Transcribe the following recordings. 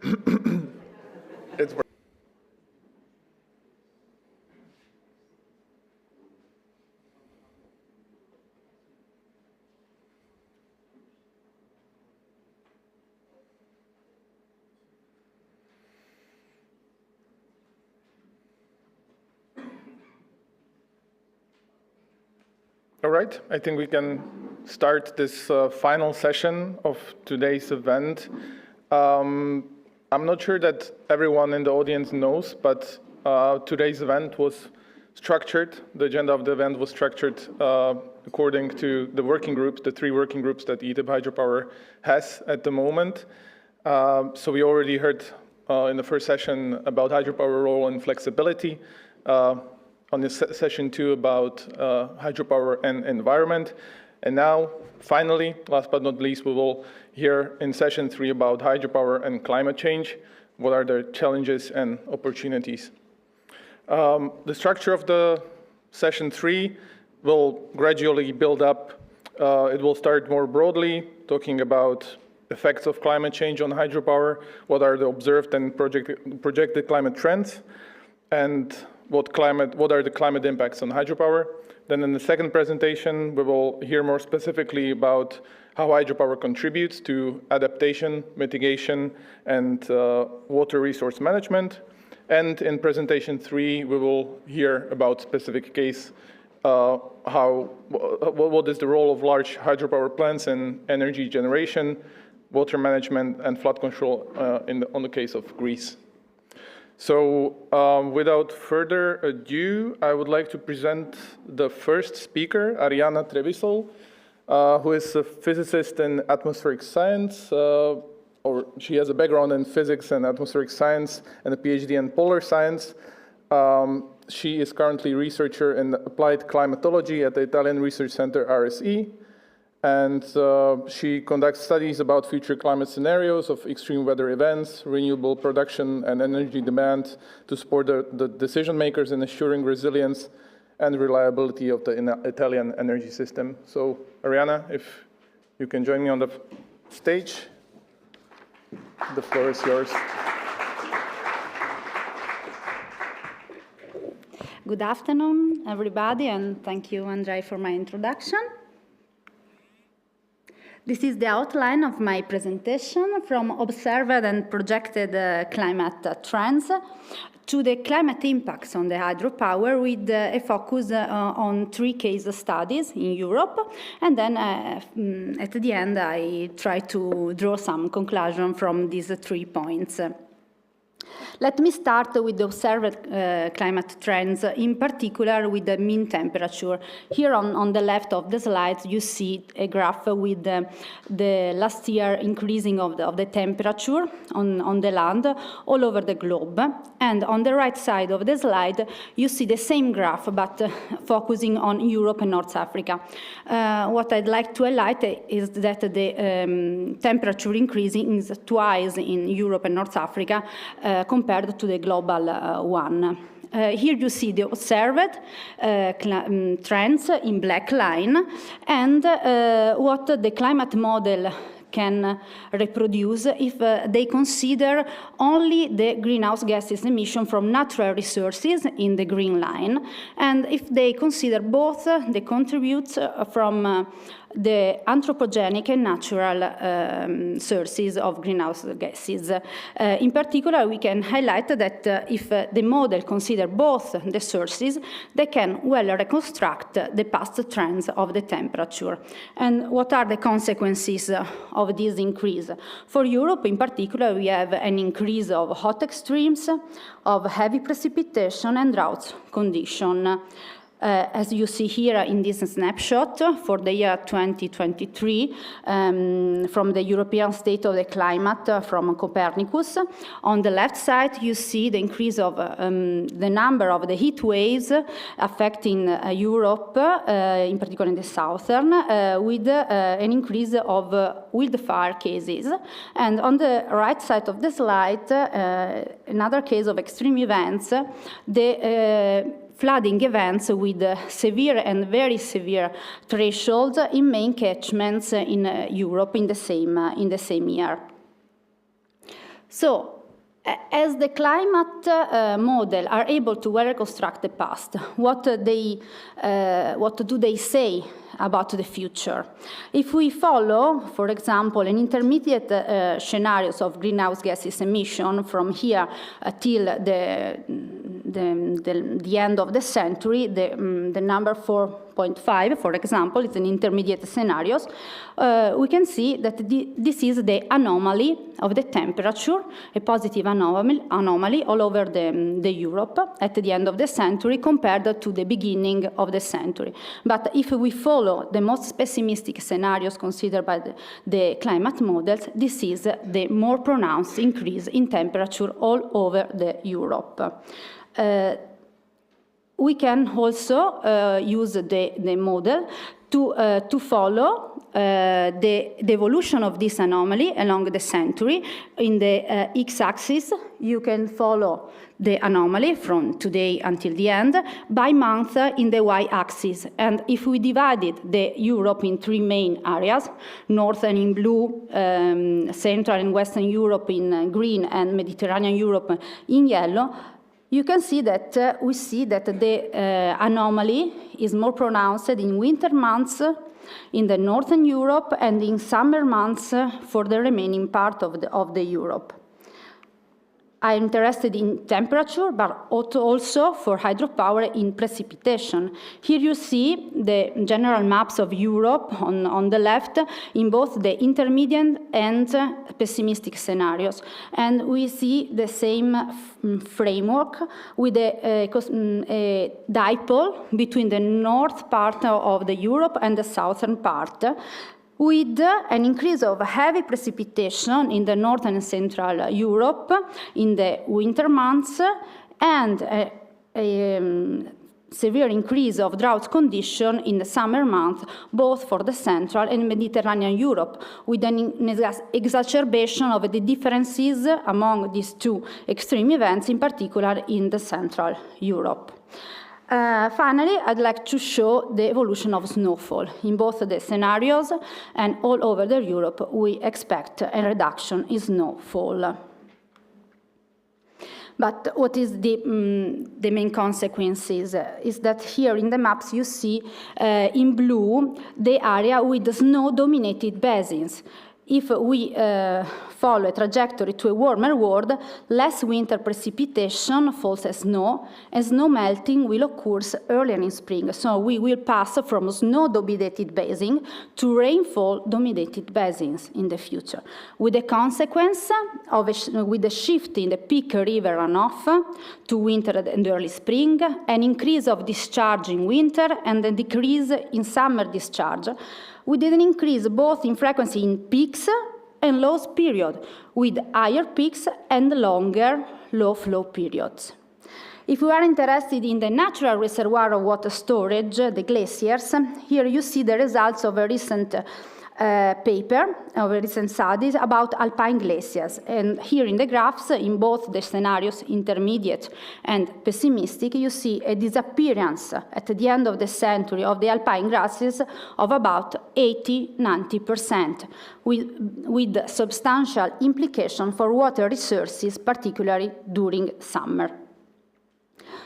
It's all right, I think we can start this final session of today's event. I'm not sure that everyone in the audience knows, but today's event was structured. The agenda of the event was structured according to the working groups, the 3 working groups that ETIP Hydropower has at the moment. So we already heard in the first session about hydropower role and flexibility. On this session 2 about hydropower and environment. And now, finally, last but not least, we will hear in session 3 about hydropower and climate change. What are the challenges and opportunities? The structure of the session 3 will gradually build up. It will start more broadly, talking about effects of climate change on hydropower, what are the observed and projected climate trends, and what are the climate impacts on hydropower. Then in the second presentation, we will hear more specifically about how hydropower contributes to adaptation, mitigation, and water resource management. And in presentation 3, we will hear about specific case, what is the role of large hydropower plants in energy generation, water management, and flood control on the case of Greece. So without further ado, I would like to present the first speaker, Ariana Trevisol, who is a physicist in atmospheric science, or she has a background in physics and atmospheric science and a PhD in polar science. She is currently a researcher in applied climatology at the Italian research center RSE. And she conducts studies about future climate scenarios of extreme weather events, renewable production, and energy demand to support the decision makers in assuring resilience and reliability of the Italian energy system. So, Ariana, if you can join me on the stage, the floor is yours. Good afternoon, everybody, and thank you, Andrei, for my introduction. This is the outline of my presentation from observed and projected climate trends to the climate impacts on the hydropower with a focus on 3 case studies in Europe. And then at the end, I try to draw some conclusion from these 3 points. Let me start with the observed climate trends, in particular with the mean temperature. Here on the left of the slide, you see a graph with the last year increasing of the temperature on the land all over the globe. And on the right side of the slide, you see the same graph, but focusing on Europe and North Africa. What I'd like to highlight is that the temperature increasing is twice in Europe and North Africa compared to the global one. Here you see the observed trends in black line and what the climate model can reproduce if they consider only the greenhouse gases emission from natural resources in the green line, and if they consider both the contributes from the anthropogenic and natural sources of greenhouse gases. In particular, we can highlight that if the model considers both the sources, they can well reconstruct the past trends of the temperature. And what are the consequences of this increase? For Europe, in particular, we have an increase of hot extremes, of heavy precipitation and drought condition. As you see here in this snapshot for the year 2023 from the European State of the Climate from Copernicus. On the left side, you see the increase of the number of the heat waves affecting Europe, in particular in the southern, with an increase of wildfire cases. And on the right side of the slide, another case of extreme events, the flooding events with severe and very severe thresholds in main catchments in Europe in the same year. So As the climate model are able to well reconstruct the past, what do they say about the future? If we follow, for example, an intermediate scenarios of greenhouse gases emission from here till the end of the century, the number 4.5, for example, is an intermediate scenarios, we can see that this is the anomaly of the temperature, a positive anomaly all over the Europe at the end of the century compared to the beginning of the century. But if we follow the most pessimistic scenarios considered by the climate models, this is the more pronounced increase in temperature all over the Europe. We can also use the model to follow the evolution of this anomaly along the century. In the x-axis, you can follow the anomaly from today until the end by month in the y-axis. And if we divided the Europe in three main areas, northern in blue, central and western Europe in green, and Mediterranean Europe in yellow, you can see that the anomaly is more pronounced in winter months in the northern Europe and in summer months for the remaining part of the Europe. I'm interested in temperature, but also for hydropower in precipitation. Here you see the general maps of Europe on the left in both the intermediate and pessimistic scenarios. And we see the same framework with a dipole between the north part of the Europe and the southern part, with an increase of heavy precipitation in the northern and central Europe in the winter months, and a severe increase of drought condition in the summer months, both for the central and Mediterranean Europe, with an exacerbation of the differences among these two extreme events, in particular in the central Europe. Finally, I'd like to show the evolution of snowfall. In both the scenarios and all over the Europe, we expect a reduction in snowfall. But what is the main consequences is that here in the maps you see in blue the area with snow-dominated basins. If we follow a trajectory to a warmer world, less winter precipitation falls as snow, and snow melting will occur earlier in spring. So we will pass from snow-dominated basins to rainfall-dominated basins in the future, with the consequence of with the shift in the peak river runoff to winter and early spring, an increase of discharge in winter and a decrease in summer discharge, with an increase both in frequency in peaks and low period, with higher peaks and longer low flow periods. If we are interested in the natural reservoir of water storage, the glaciers, here you see the results of a recent paper, of a recent studies about alpine glaciers. And here in the graphs, in both the scenarios, intermediate and pessimistic, you see a disappearance at the end of the century of the alpine glaciers of about 80–90%, with substantial implication for water resources, particularly during summer.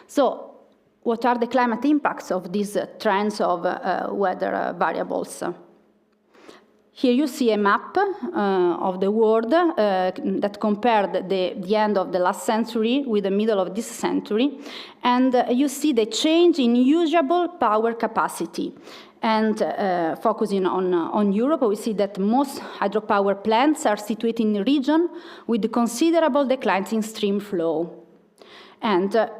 So, what are the climate impacts of these trends of weather variables? Here you see a map of the world that compared the end of the last century with the middle of this century, and you see the change in usable power capacity. And focusing on Europe, we see that most hydropower plants are situated in a region with considerable declines in stream flow and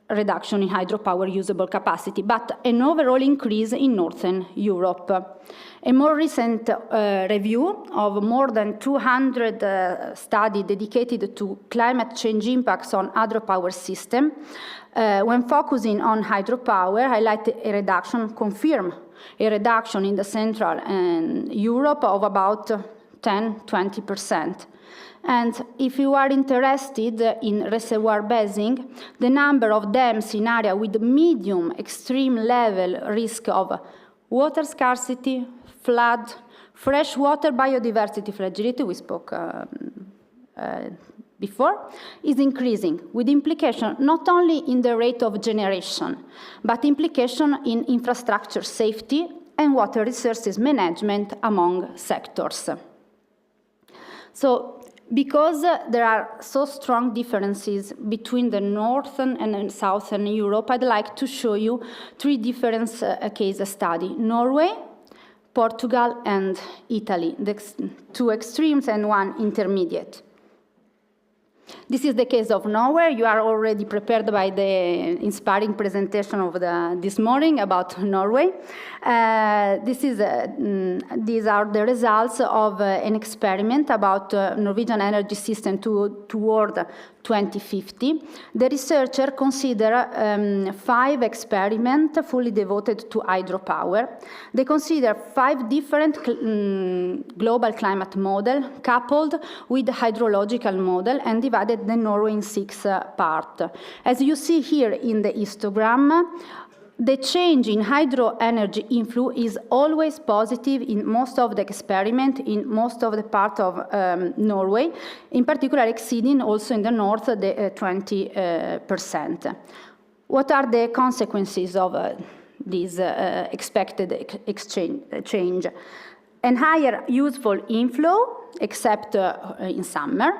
reduction in hydropower usable capacity, but an overall increase in Northern Europe. A more recent review of more than 200 studies dedicated to climate change impacts on hydropower system, when focusing on hydropower, highlight a reduction, confirm a reduction in the Central Europe of about 10–20%. And if you are interested in reservoir basing, the number of dams in area with medium extreme level risk of water scarcity, flood, freshwater biodiversity fragility, we spoke before, is increasing, with implication not only in the rate of generation, but implication in infrastructure safety and water resources management among sectors. So, because there are so strong differences between the northern and southern Europe, I'd like to show you 3 different case studies: Norway, Portugal, and Italy, the 2 extremes and 1 intermediate. This is the case of Norway. You are already prepared by the inspiring presentation of this morning about Norway. These are the results of an experiment about Norwegian energy system toward 2050. The researcher considered 5 experiments fully devoted to hydropower. They consider 5 different global climate models coupled with hydrological model and divided the Norway in 6 parts. As you see here in the histogram, the change in hydro energy inflow is always positive in most of the experiment, in most of the part of Norway, in particular exceeding also in the north the 20%. What are the consequences of this expected change? A higher useful inflow, except in summer.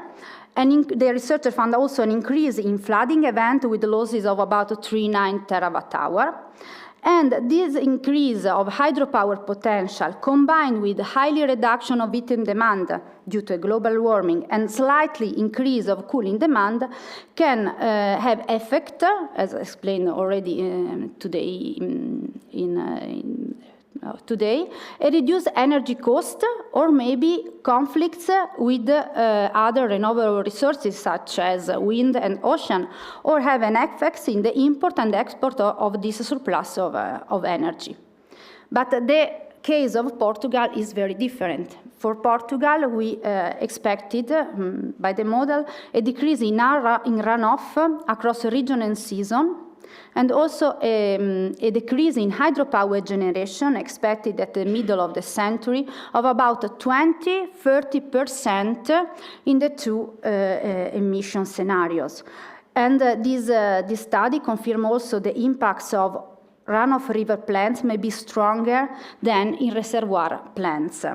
And the researchers found also an increase in flooding event with losses of about 3.9 terawatt-hour. And this increase of hydropower potential, combined with highly reduction of heating demand due to global warming and slightly increase of cooling demand, can have effect, as explained already today, today, a reduced energy cost or maybe conflicts with other renewable resources such as wind and ocean, or have an effect in the import and export of this surplus of energy. But the case of Portugal is very different. For Portugal, we expected, by the model, a decrease in runoff across region and season, and also a decrease in hydropower generation expected at the middle of the century of about 20–30% in the 2 emission scenarios. And this study confirms also the impacts of runoff river plants may be stronger than in reservoir plants.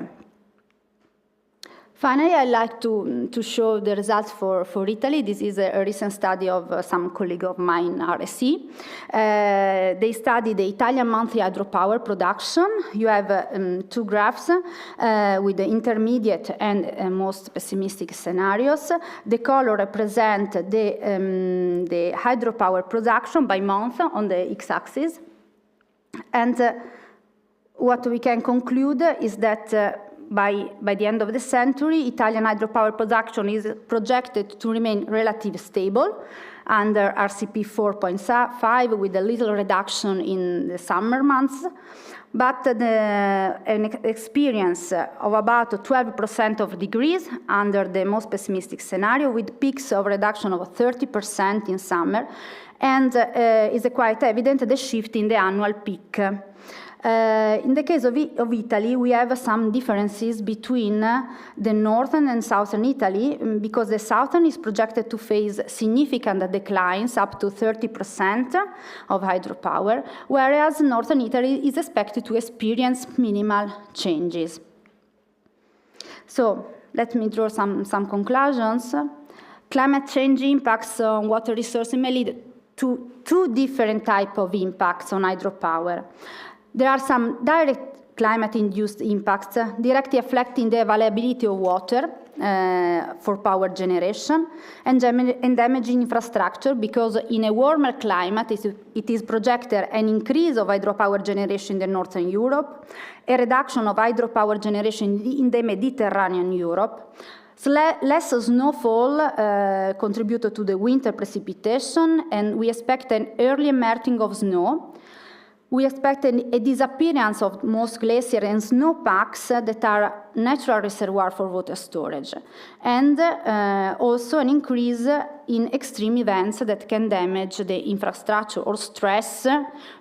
Finally, I'd like to show the results for Italy. This is a recent study of some colleague of mine, RSE. They studied the Italian monthly hydropower production. You have 2 graphs with the intermediate and most pessimistic scenarios. The color represent the hydropower production by month on the x-axis. And what we can conclude is that by the end of the century, Italian hydropower production is projected to remain relatively stable under RCP 4.5 with a little reduction in the summer months, but an experience of about 12% of degrees under the most pessimistic scenario, with peaks of reduction of 30% in summer, and is quite evident the shift in the annual peak. In the case of Italy, we have some differences between the northern and southern Italy, because the southern is projected to face significant declines, up to 30% of hydropower, whereas northern Italy is expected to experience minimal changes. So let me draw some conclusions. Climate change impacts on water resources may lead to 2 different types of impacts on hydropower. There are some direct climate-induced impacts directly affecting the availability of water for power generation and damaging infrastructure, because in a warmer climate it is projected an increase of hydropower generation in the northern Europe, a reduction of hydropower generation in the Mediterranean Europe. Less snowfall contributed to the winter precipitation, and we expect an early melting of snow, We expect a disappearance of most glaciers and snowpacks that are natural reservoirs for water storage, and also an increase in extreme events that can damage the infrastructure or stress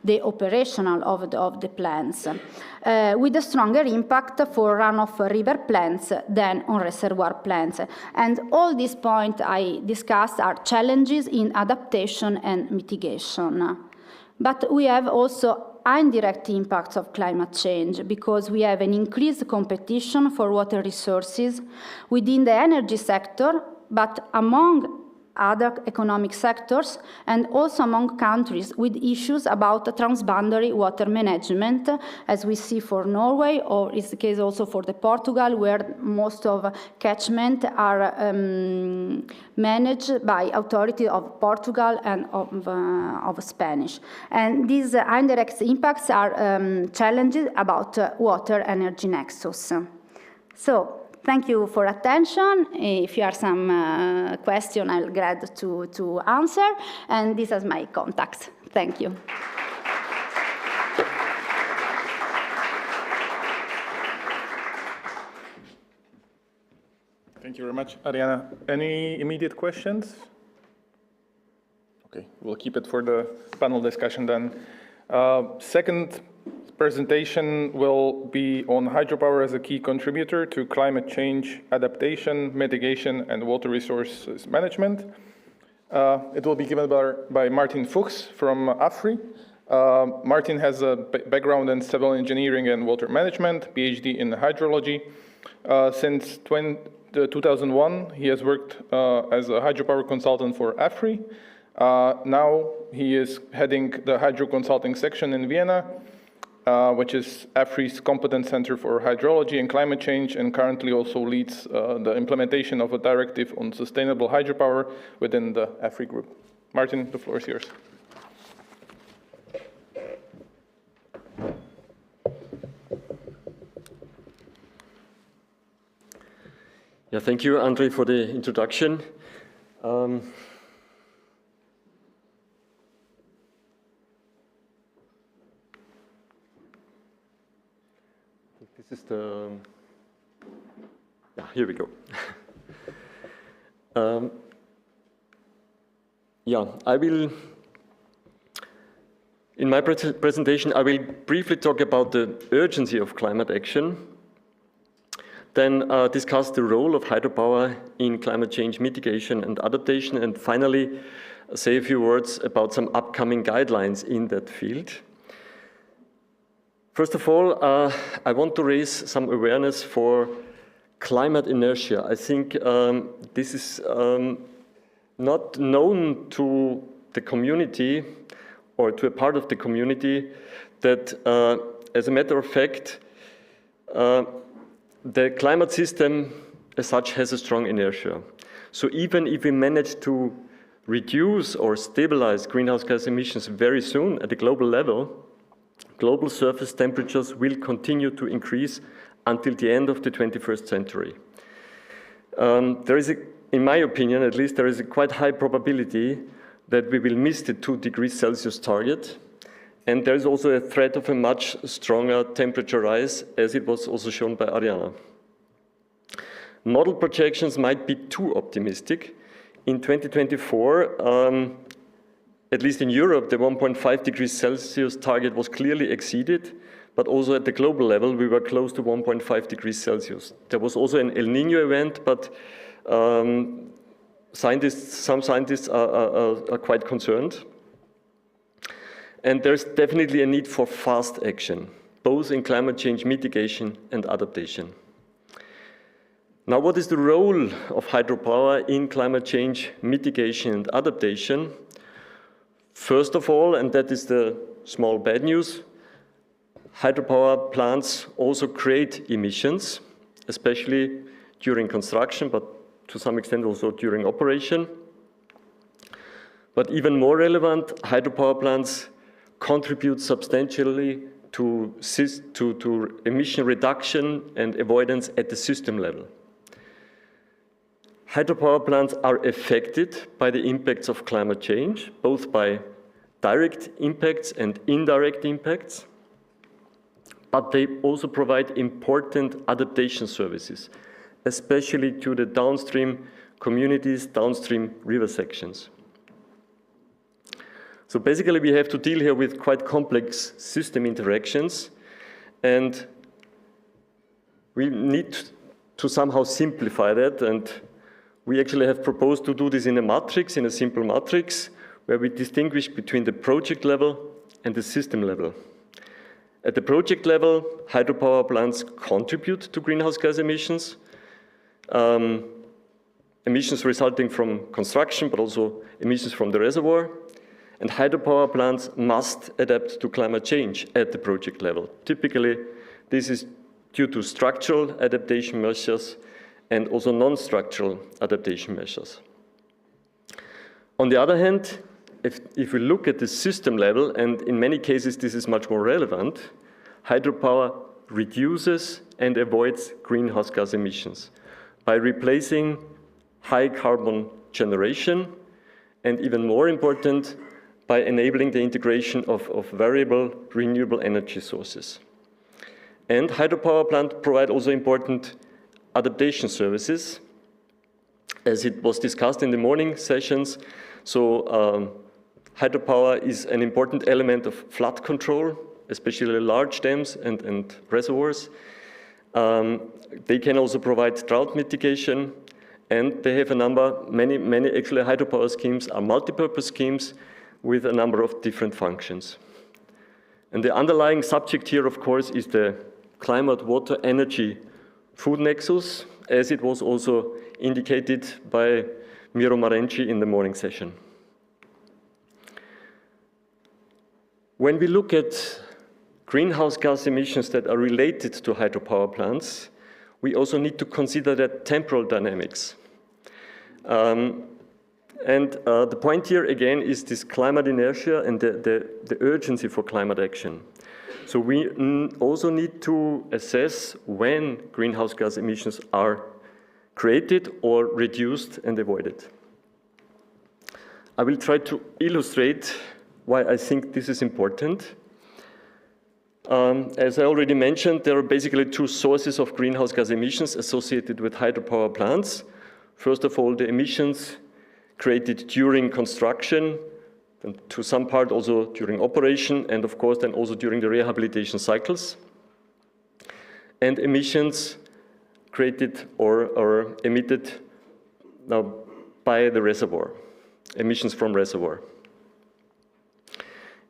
the operational of the plants, with a stronger impact for runoff river plants than on reservoir plants. And all these points I discussed are challenges in adaptation and mitigation. But we have also indirect impacts of climate change because we have an increased competition for water resources within the energy sector, but among other economic sectors, and also among countries with issues about transboundary water management, as we see for Norway, or is the case also for the Portugal, where most of catchment are managed by authority of Portugal and of Spanish. And these indirect impacts are challenges about water energy nexus. So, thank you for attention. If you have some question, I'll be glad to answer. And this is my contact. Thank you. Thank you very much, Ariana. Any immediate questions? Okay, we'll keep it for the panel discussion then. Second presentation will be on hydropower as a key contributor to climate change adaptation, mitigation, and water resources management. It will be given by Martin Fuchs from AFRI. Martin has a background in civil engineering and water management, PhD in hydrology. Since 2001, he has worked as a hydropower consultant for AFRI. Now he is heading the hydro consulting section in Vienna, which is AFRI's competence center for hydrology and climate change, and currently also leads the implementation of a directive on sustainable hydropower within the AFRI group. Martin, the floor is yours. Yeah, thank you, Andre, for the introduction. This is the, yeah, here we go. Yeah, I will, in my presentation, I will briefly talk about the urgency of climate action, then discuss the role of hydropower in climate change mitigation and adaptation, and finally say a few words about some upcoming guidelines in that field. First of all, I want to raise some awareness for climate inertia. I think this is not known to the community or to a part of the community that, as a matter of fact, the climate system as such has a strong inertia. So even if we manage to reduce or stabilize greenhouse gas emissions very soon at the global level, global surface temperatures will continue to increase until the end of the 21st century. There is, in my opinion at least, there is a quite high probability that we will miss the 2 degrees Celsius target. And there is also a threat of a much stronger temperature rise, as it was also shown by Ariana. Model projections might be too optimistic. In 2024, at least in Europe, the 1.5 degrees Celsius target was clearly exceeded, but also at the global level, we were close to 1.5 degrees Celsius. There was also an El Niño event, but some scientists are quite concerned. And there's definitely a need for fast action, both in climate change mitigation and adaptation. Now, what is the role of hydropower in climate change mitigation and adaptation? First of all, and that is the small bad news, hydropower plants also create emissions, especially during construction, but to some extent also during operation. But even more relevant, hydropower plants contribute substantially to emission reduction and avoidance at the system level. Hydropower plants are affected by the impacts of climate change, both by direct impacts and indirect impacts, but they also provide important adaptation services, especially to the downstream communities, downstream river sections. So basically we have to deal here with quite complex system interactions, and we need to somehow simplify that, and we actually have proposed to do this in a matrix, in a simple matrix, where we distinguish between the project level and the system level. At the project level, hydropower plants contribute to greenhouse gas emissions, emissions resulting from construction, but also emissions from the reservoir. And hydropower plants must adapt to climate change at the project level. Typically, this is due to structural adaptation measures and also non-structural adaptation measures. On the other hand, if we look at the system level, and in many cases this is much more relevant, hydropower reduces and avoids greenhouse gas emissions by replacing high carbon generation, and even more important, by enabling the integration of variable renewable energy sources. And hydropower plants provide also important adaptation services, as it was discussed in the morning sessions. So hydropower is an important element of flood control, especially large dams and reservoirs. They can also provide drought mitigation, and they have many actually hydropower schemes are multi-purpose schemes with a number of different functions. And the underlying subject here, of course, is the climate, water, energy, food nexus, as it was also indicated by Miro Marenci in the morning session. When we look at greenhouse gas emissions that are related to hydropower plants, we also need to consider that temporal dynamics. The point here again is this climate inertia and the urgency for climate action. So we also need to assess when greenhouse gas emissions are created or reduced and avoided. I will try to illustrate why I think this is important. As I already mentioned, there are basically two sources of greenhouse gas emissions associated with hydropower plants. First of all, the emissions created during construction, and to some part also during operation, and of course then also during the rehabilitation cycles. And emissions created or emitted now by the reservoir, emissions from reservoir.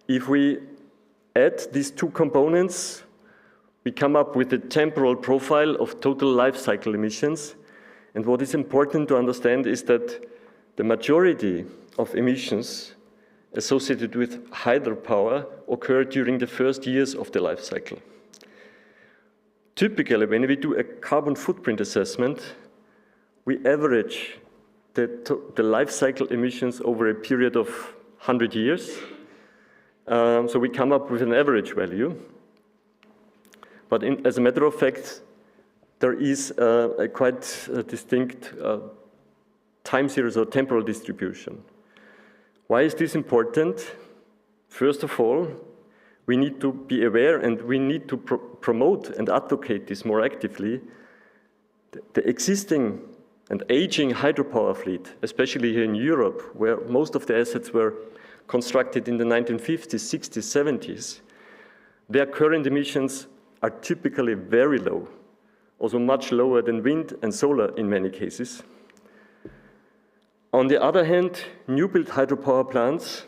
If we add these two components, we come up with a temporal profile of total life cycle emissions. And what is important to understand is that the majority of emissions associated with hydropower occur during the first years of the life cycle. Typically, when we do a carbon footprint assessment, we average the life cycle emissions over a period of 100 years. So we come up with an average value. But as a matter of fact, there is a quite distinct time series or temporal distribution. Why is this important? First of all, we need to be aware and we need to promote and advocate this more actively. The existing and aging hydropower fleet, especially here in Europe, where most of the assets were constructed in the 1950s, 60s, 70s, their current emissions are typically very low, also much lower than wind and solar in many cases. On the other hand, new-built hydropower plants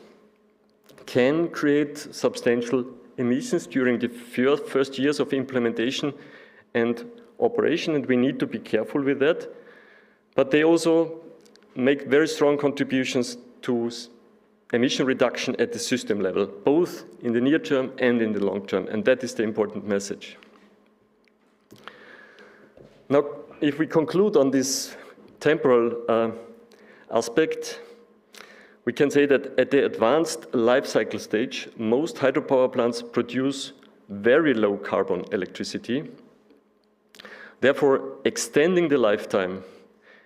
can create substantial emissions during the first years of implementation and operation, and we need to be careful with that. But they also make very strong contributions to emission reduction at the system level, both in the near term and in the long term, and that is the important message. Now, if we conclude on this temporal aspect, we can say that at the advanced life cycle stage, most hydropower plants produce very low carbon electricity. Therefore, extending the lifetime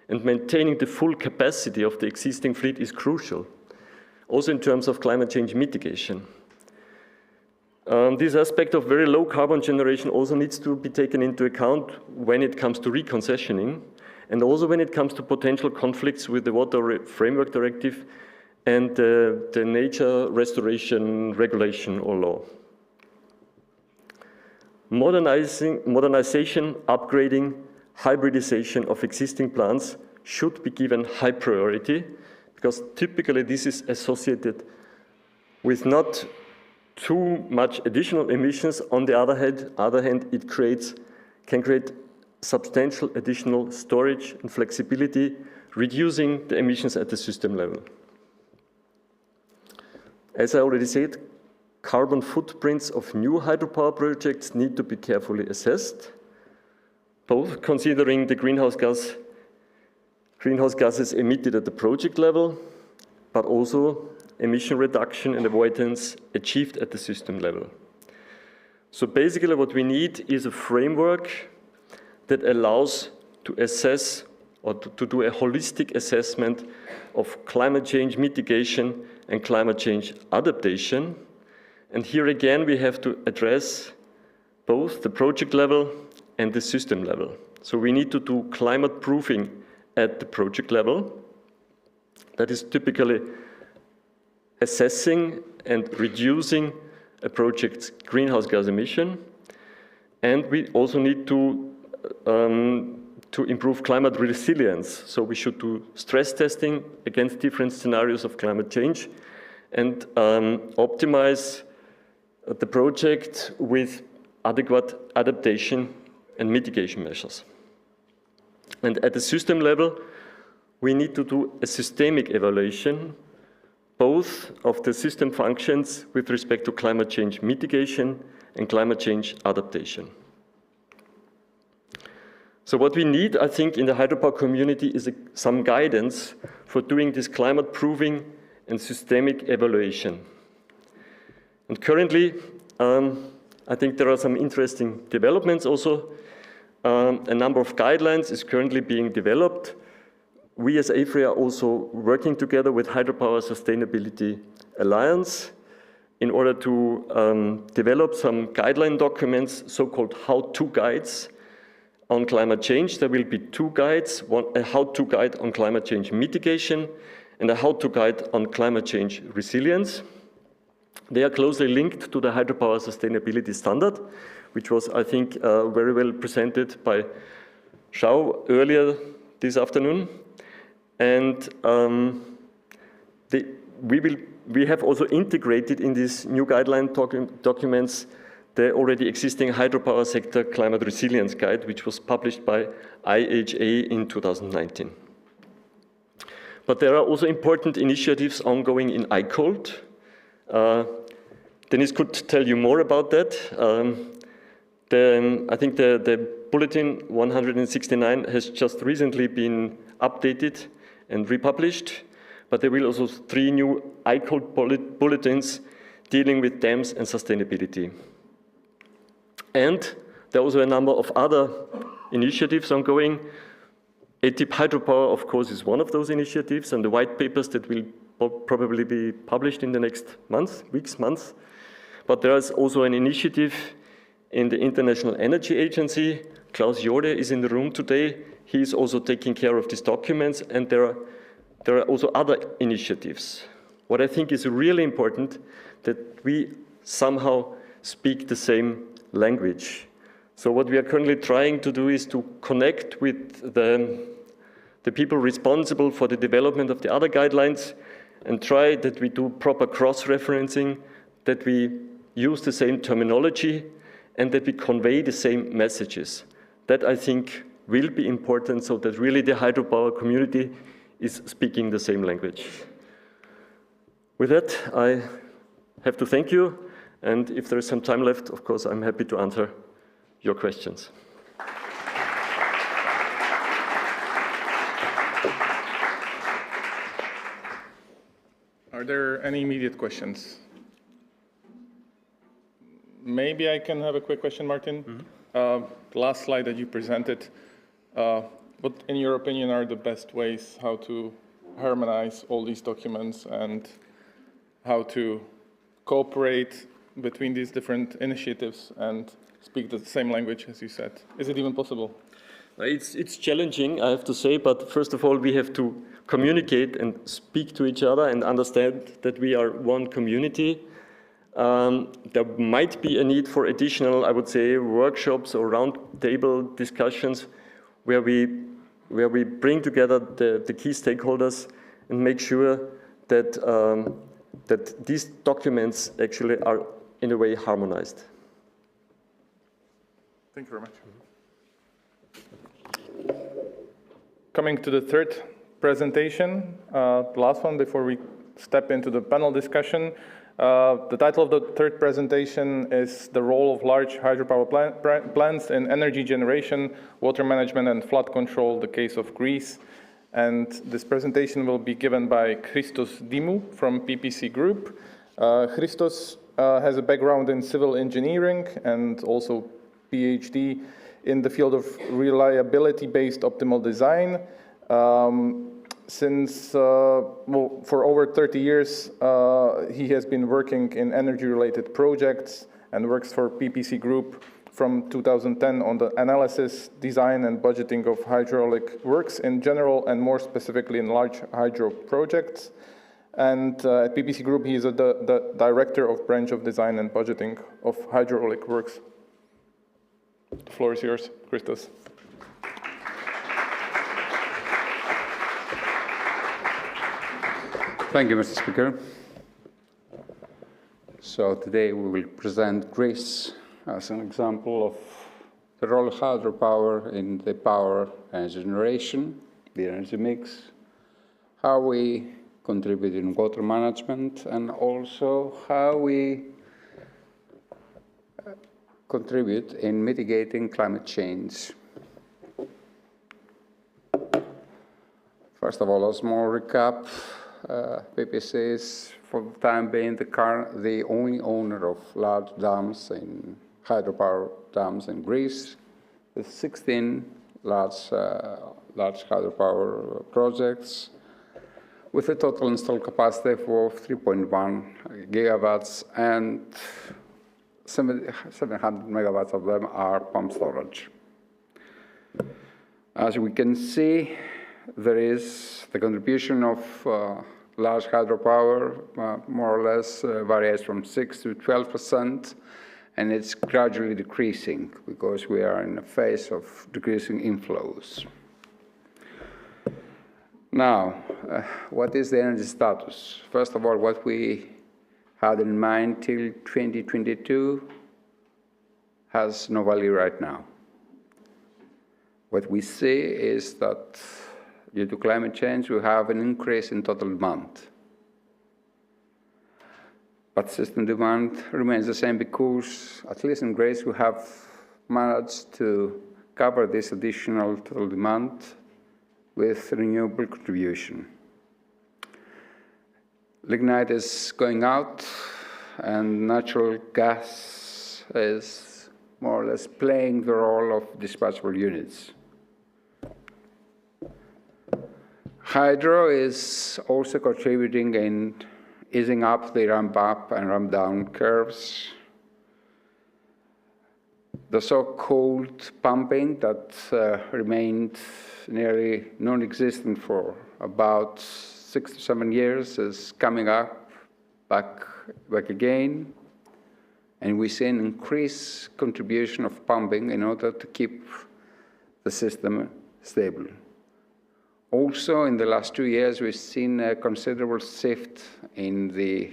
and maintaining the full capacity of the existing fleet is crucial. also in terms of climate change mitigation. This aspect of very low carbon generation also needs to be taken into account when it comes to reconcessioning, and also when it comes to potential conflicts with the Water Framework Directive and the Nature Restoration Regulation or law. Modernization, upgrading, hybridization of existing plants should be given high priority, because typically this is associated with not too much additional emissions. On the other hand, it can create substantial additional storage and flexibility, reducing the emissions at the system level. As I already said, carbon footprints of new hydropower projects need to be carefully assessed, both considering the greenhouse gases emitted at the project level, but also emission reduction and avoidance achieved at the system level. So basically what we need is a framework that allows to assess or to do a holistic assessment of climate change mitigation and climate change adaptation. And here again, we have to address both the project level and the system level. So we need to do climate proofing at the project level. That is typically assessing and reducing a project's greenhouse gas emission. And we also need to improve climate resilience. So we should do stress testing against different scenarios of climate change and optimize the project with adequate adaptation and mitigation measures. And at the system level, we need to do a systemic evaluation, both of the system functions with respect to climate change mitigation and climate change adaptation. So what we need, I think, in the hydropower community is some guidance for doing this climate proving and systemic evaluation. And currently, I think there are some interesting developments also. A number of guidelines is currently being developed. We as AFRE are also working together with Hydropower Sustainability Alliance in order to develop some guideline documents, so-called how-to guides on climate change. There will be two guides, a how-to guide on climate change mitigation and a how-to guide on climate change resilience. They are closely linked to the Hydropower Sustainability Standard, which was, I think, very well presented by Shao earlier this afternoon. And we have also integrated in these new guideline documents the already existing hydropower sector climate resilience guide, which was published by IHA in 2019. But there are also important initiatives ongoing in ICOLD. Dennis could tell you more about that. I think the Bulletin 169 has just recently been updated and republished, but there will also 3 new ICOLD bulletins dealing with dams and sustainability. And there are also a number of other initiatives ongoing. ATIP Hydropower, of course, is one of those initiatives, and the white papers that will probably be published in the next months. But there is also an initiative in the International Energy Agency. Klaus Jorde is in the room today. He is also taking care of these documents, and there are also other initiatives. What I think is really important, that we somehow speak the same language. So what we are currently trying to do is to connect with the people responsible for the development of the other guidelines and try that we do proper cross-referencing, that we use the same terminology, and that we convey the same messages. That, I think, will be important so that really the hydropower community is speaking the same language. With that, I have to thank you, and if there is some time left, of course, I'm happy to answer your questions. Are there any immediate questions? Maybe I can have a quick question, Martin. Mm-hmm. The last slide that you presented, what, in your opinion, are the best ways how to harmonize all these documents and how to cooperate between these different initiatives and speak the same language, as you said. Is it even possible? It's challenging, I have to say, but first of all, we have to communicate and speak to each other and understand that we are one community. There might be a need for additional, I would say, workshops or roundtable discussions where we bring together the key stakeholders and make sure that, that these documents actually are in a way harmonized. Thank you very much. Coming to the third presentation, the last one before we step into the panel discussion. The title of the third presentation is The Role of Large Hydropower Plants in Energy Generation, Water Management and Flood Control, the Case of Greece. And this presentation will be given by Christos Dimou from PPC Group. Christos has a background in civil engineering and also PhD in the field of reliability-based optimal design. For over 30 years, he has been working in energy-related projects and works for PPC Group from 2010 on the analysis, design, and budgeting of hydraulic works in general, and more specifically in large hydro projects. And at PPC Group, he is the director of branch of design and budgeting of hydraulic works. The floor is yours, Christos. Thank you, Mr. Speaker. So today we will present Greece as an example of the role of hydropower in the power and generation, the energy mix, how we contribute in water management, and also how we contribute in mitigating climate change. First of all, a small recap. PPC is, for the time being, the only owner of large dams in hydropower dams in Greece, with 16 large hydropower projects, with a total installed capacity of 3.1 gigawatts, and 700 megawatts of them are pump storage. As we can see, there is the contribution of large hydropower, more or less varies from 6 to 12%, and it's gradually decreasing because we are in a phase of decreasing inflows. Now, what is the energy status? First of all, what we had in mind till 2022 has no value right now. What we see is that due to climate change, we have an increase in total demand. But system demand remains the same because, at least in Greece, we have managed to cover this additional total demand with renewable contribution. Lignite is going out, and natural gas is more or less playing the role of dispatchable units. Hydro is also contributing in easing up the ramp-up and ramp-down curves. The so-called pumping that remained nearly non-existent for about 6 to 7 years is coming up back again, and we see an increased contribution of pumping in order to keep the system stable. Also, in the last 2 years, we've seen a considerable shift in the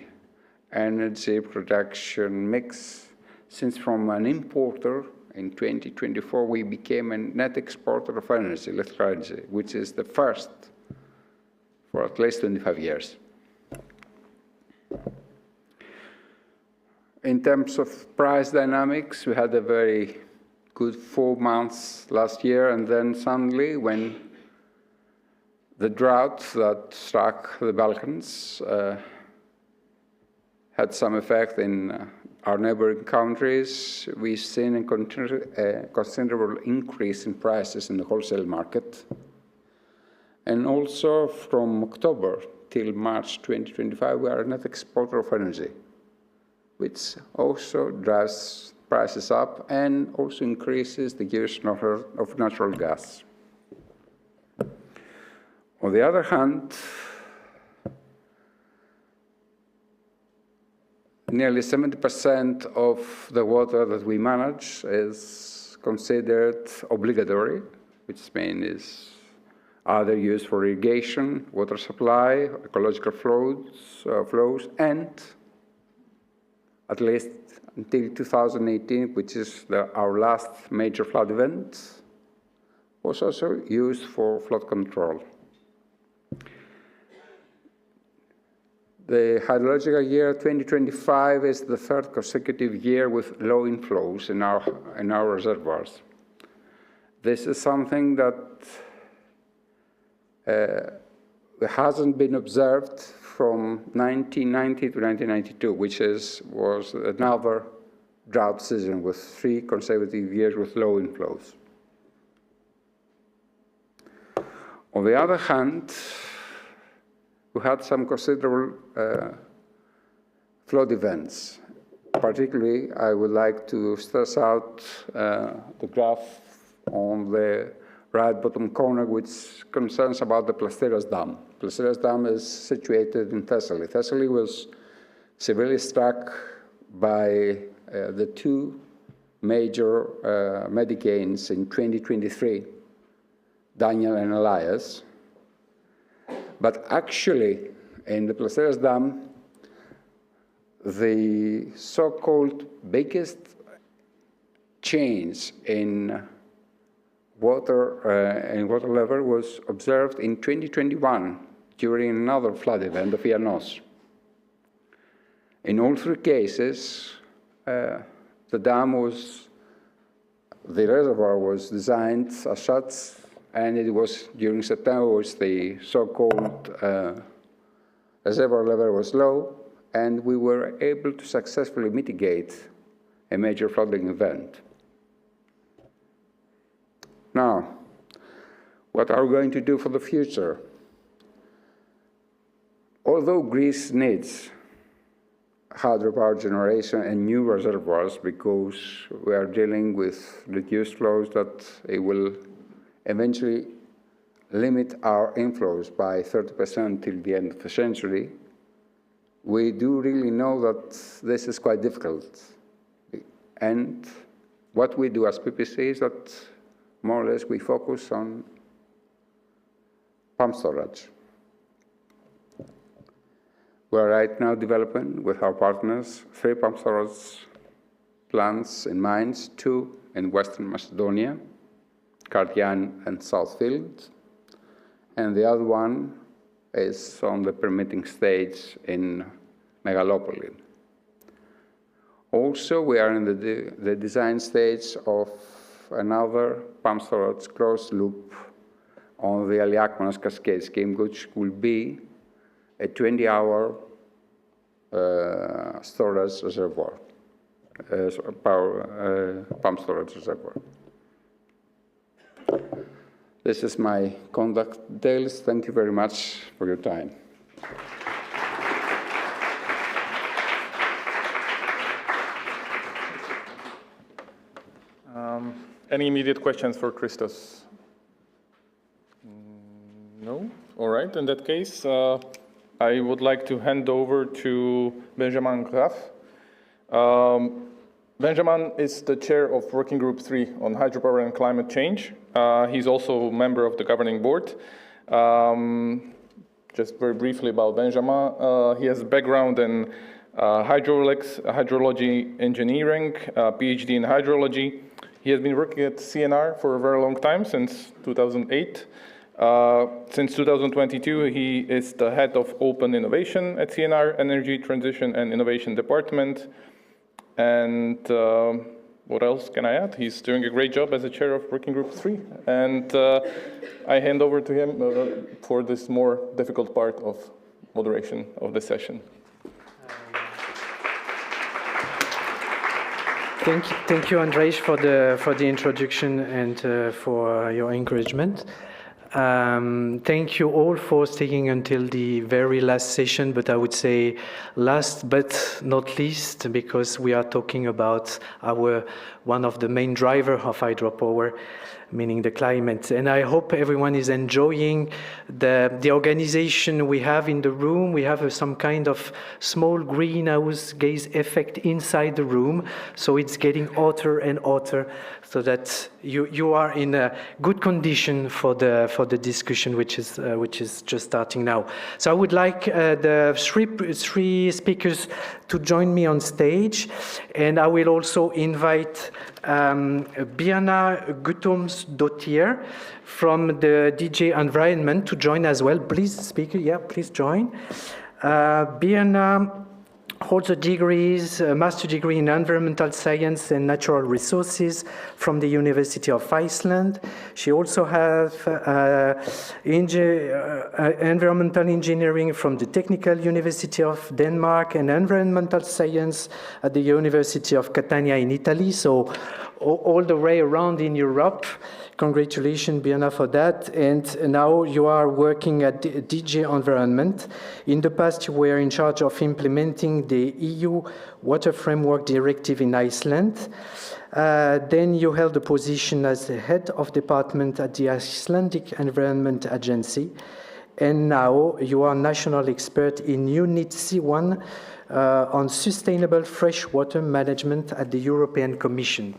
energy production mix, since from an importer in 2024, we became a net exporter of energy, electrical energy, which is the first for at least 25 years. In terms of price dynamics, we had a very good 4 months last year, and then suddenly, when the drought that struck the Balkans had some effect in our neighboring countries, we've seen a considerable increase in prices in the wholesale market. And also from October till March 2025, we are a net exporter of energy, which also drives prices up and also increases the use of natural gas. On the other hand, nearly 70% of the water that we manage is considered obligatory, which means is either used for irrigation, water supply, ecological flows, and at least until 2018, which is our last major flood event, was also used for flood control. The hydrological year 2025 is the third consecutive year with low inflows in our reservoirs. This is something that hasn't been observed from 1990 to 1992, which was another drought season with 3 consecutive years with low inflows. On the other hand, we had some considerable flood events. Particularly, I would like to stress out the graph on the right bottom corner, which concerns about the Plasteras Dam. Plasteras Dam is situated in Thessaly. Thessaly was severely struck by the 2 major medicanes in 2023, Daniel and Elias. But actually, in the Plasteras Dam, the so-called biggest change in water level was observed in 2021 during another flood event of Ianos. In all 3 cases, the reservoir was designed as such, and it was during September was the so-called reservoir level was low, and we were able to successfully mitigate a major flooding event. Now, what are we going to do for the future? Although Greece needs hydropower generation and new reservoirs because we are dealing with reduced flows that it will eventually limit our inflows by 30% till the end of the century, we do really know that this is quite difficult. And what we do as PPC is that more or less we focus on pump storage. We're right now developing with our partners 3 pump storage plants in mines, 2 in Western Macedonia, Kardian and Southfield, and the other one is on the permitting stage in Megalopoli. Also, we are in the design stage of another pump storage closed loop on the Aliakmanas Cascade scheme, which will be a 20-hour storage reservoir, pump storage reservoir. This is my contact details. Thank you very much for your time. Any immediate questions for Christos? No? All right, in that case, I would like to hand over to Benjamin Graf. Benjamin is the chair of Working Group 3 on Hydropower and Climate Change. He's also a member of the governing board. Just very briefly about Benjamin, he has a background in hydraulics, hydrology engineering, PhD in hydrology. He has been working at CNR for a very long time, since 2008. Since 2022, he is the head of Open Innovation at CNR, Energy Transition and Innovation Department. And what else can I add? He's doing a great job as a chair of Working Group 3. And I hand over to him for this more difficult part of moderation of the session. Thank you, Andrzej, for the introduction and for your encouragement. Thank you all for staying until the very last session, but I would say last but not least, because we are talking about one of the main drivers of hydropower, meaning the climate. And I hope everyone is enjoying the organization we have in the room. We have some kind of small greenhouse gas effect inside the room, so it's getting hotter and hotter, so that you are in a good condition for the discussion, which is just starting now. So I would like the three speakers to join me on stage, and I will also invite Birna Guttormsdottir from the DG Environment to join as well. Please, speaker, yeah, please join. Birna holds a master's degree in environmental science and natural resources from the University of Iceland. She also has environmental engineering from the Technical University of Denmark and environmental science at the University of Catania in Italy. So all the way around in Europe. Congratulations, Birna, for that. And now you are working at DG Environment. In the past, you were in charge of implementing the EU Water Framework Directive in Iceland. Then you held a position as the head of department at the Icelandic Environment Agency. And now you are national expert in Unit C1 on sustainable freshwater management at the European Commission.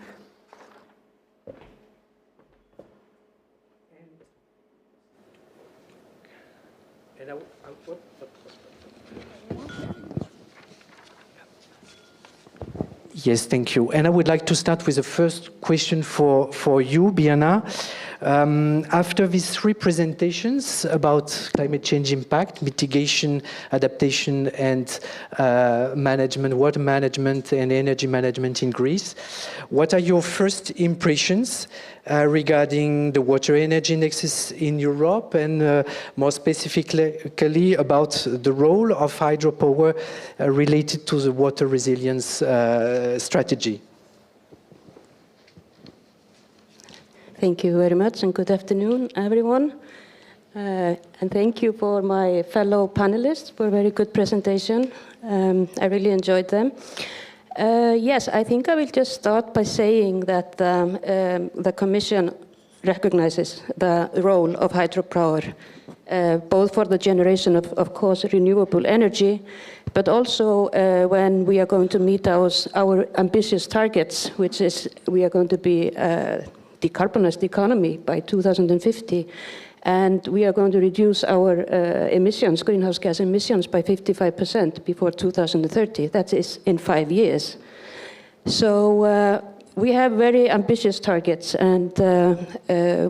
Yes, thank you. And I would like to start with the first question for you, Birna. After these three presentations about climate change impact, mitigation, adaptation, and management, water management and energy management in Greece, what are your first impressions regarding the water energy nexus in Europe, and more specifically about the role of hydropower related to the water resilience strategy? Thank you very much, and good afternoon, everyone. And thank you for my fellow panelists for a very good presentation. I really enjoyed them. Yes, I think I will just start by saying that the Commission recognizes the role of hydropower, both for the generation of course, renewable energy, but also when we are going to meet our ambitious targets, which is we are going to be decarbonized economy by 2050, and we are going to reduce our emissions, greenhouse gas emissions, by 55% before 2030. That is in 5 years. So we have very ambitious targets, and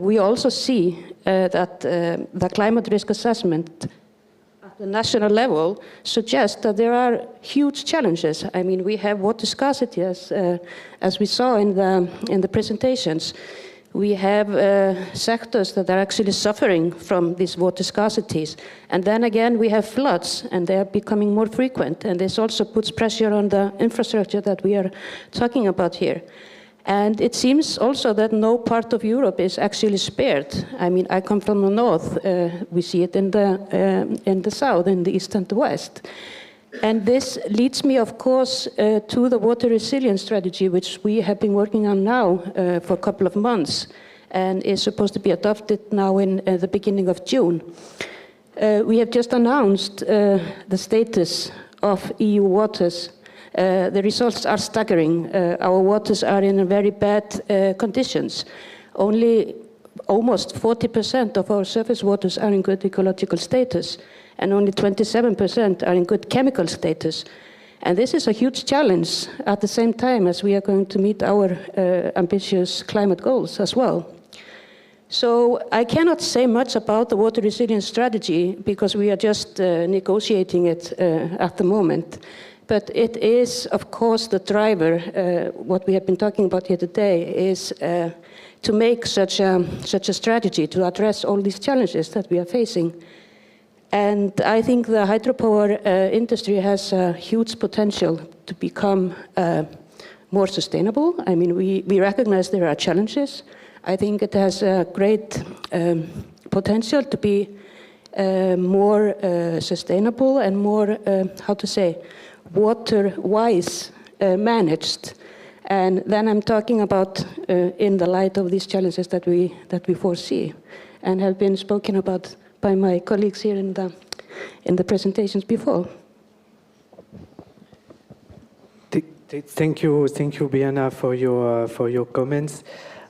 we also see that the climate risk assessment at the national level suggests that there are huge challenges. I mean, we have water scarcity, as we saw in the presentations. We have sectors that are actually suffering from these water scarcities. And then again, we have floods, and they are becoming more frequent. And this also puts pressure on the infrastructure that we are talking about here. And it seems also that no part of Europe is actually spared. I mean, I come from the north. We see it in the south, in the east and the west. And this leads me, of course, to the water resilience strategy, which we have been working on now for a couple of months, and is supposed to be adopted now in the beginning of June. We have just announced the status of EU waters. The results are staggering. Our waters are in very bad conditions. Only almost 40% of our surface waters are in good ecological status, and only 27% are in good chemical status. And this is a huge challenge at the same time as we are going to meet our ambitious climate goals as well. So I cannot say much about the water resilience strategy because we are just negotiating it at the moment. But it is, of course, the driver. What we have been talking about here today is to make such a strategy to address all these challenges that we are facing. And I think the hydropower industry has a huge potential to become more sustainable. I mean, we recognize there are challenges. I think it has a great potential to be more sustainable and more, how to say, water-wise managed. And then I'm talking about in the light of these challenges that we foresee and have been spoken about by my colleagues here in the presentations before. Thank you, Biana, for your comments.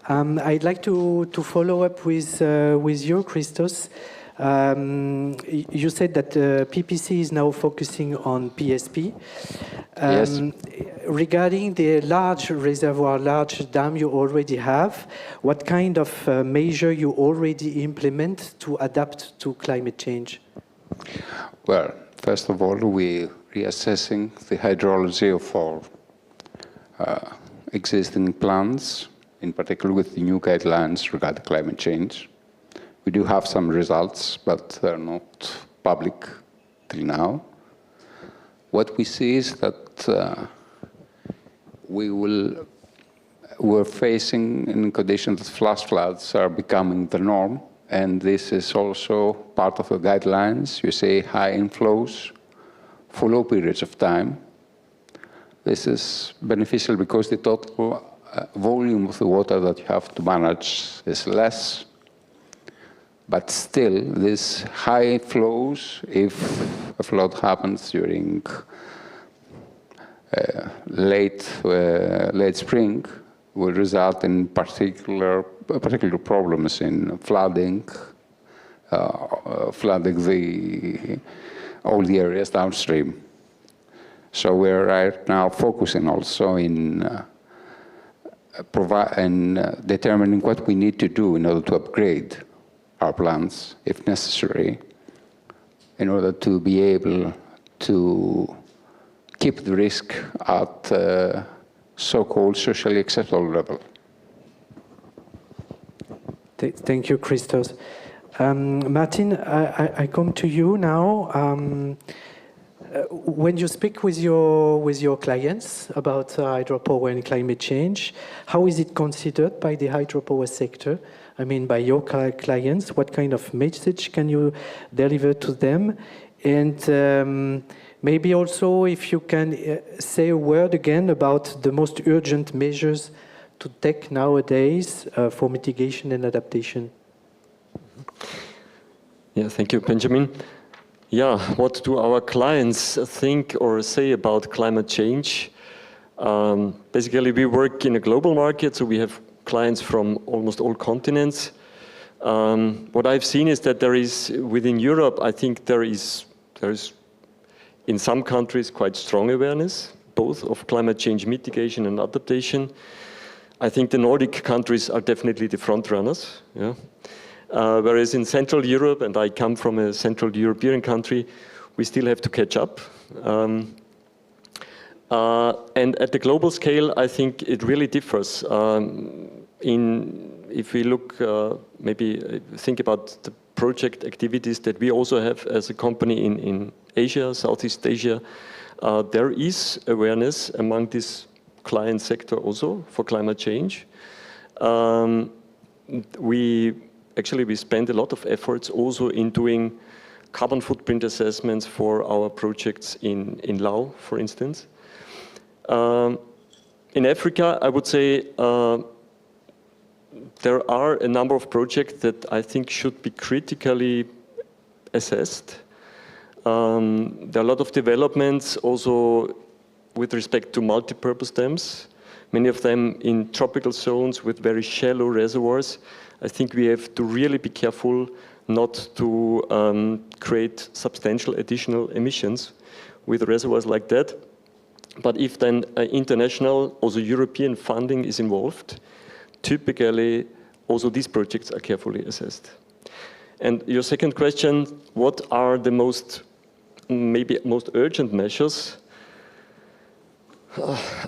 I'd like to follow up with you, Christos. You said that PPC is now focusing on PSP. Yes. Regarding the large reservoir, large dam you already have, what kind of measure you already implement to adapt to climate change? Well, first of all, we're reassessing the hydrology of our existing plants, in particular with the new guidelines regarding climate change. We do have some results, but they're not public till now. What we see is that we're facing in conditions that flash floods are becoming the norm, and this is also part of the guidelines. You say high inflows for low periods of time. This is beneficial because the total volume of the water that you have to manage is less. But still, these high flows, if a flood happens during late spring, will result in particular problems in flooding all the areas downstream. So we're right now focusing also in determining what we need to do in order to upgrade our plants, if necessary, in order to be able to keep the risk at so-called socially acceptable level. Thank you, Christos. Martin, I come to you now. When you speak with your clients about hydropower and climate change, how is it considered by the hydropower sector? I mean, by your clients, what kind of message can you deliver to them? And maybe also if you can say a word again about the most urgent measures to take nowadays for mitigation and adaptation. Yeah, thank you, Benjamin. Yeah, what do our clients think or say about climate change? Basically, we work in a global market, so we have clients from almost all continents. What I've seen is that there is, within Europe, I think there is in some countries quite strong awareness, both of climate change mitigation and adaptation. I think the Nordic countries are definitely the front runners. Yeah. Whereas in Central Europe, and I come from a Central European country, we still have to catch up. And at the global scale, I think it really differs. If we look, maybe think about the project activities that we also have as a company in Asia, Southeast Asia, there is awareness among this client sector also for climate change. We spend a lot of efforts also in doing carbon footprint assessments for our projects in Laos, for instance. In Africa, I would say there are a number of projects that I think should be critically assessed. There are a lot of developments also with respect to multi-purpose dams, many of them in tropical zones with very shallow reservoirs. I think we have to really be careful not to create substantial additional emissions with reservoirs like that. But if then international, also European funding is involved, typically also these projects are carefully assessed. And your second question, what are the most urgent measures?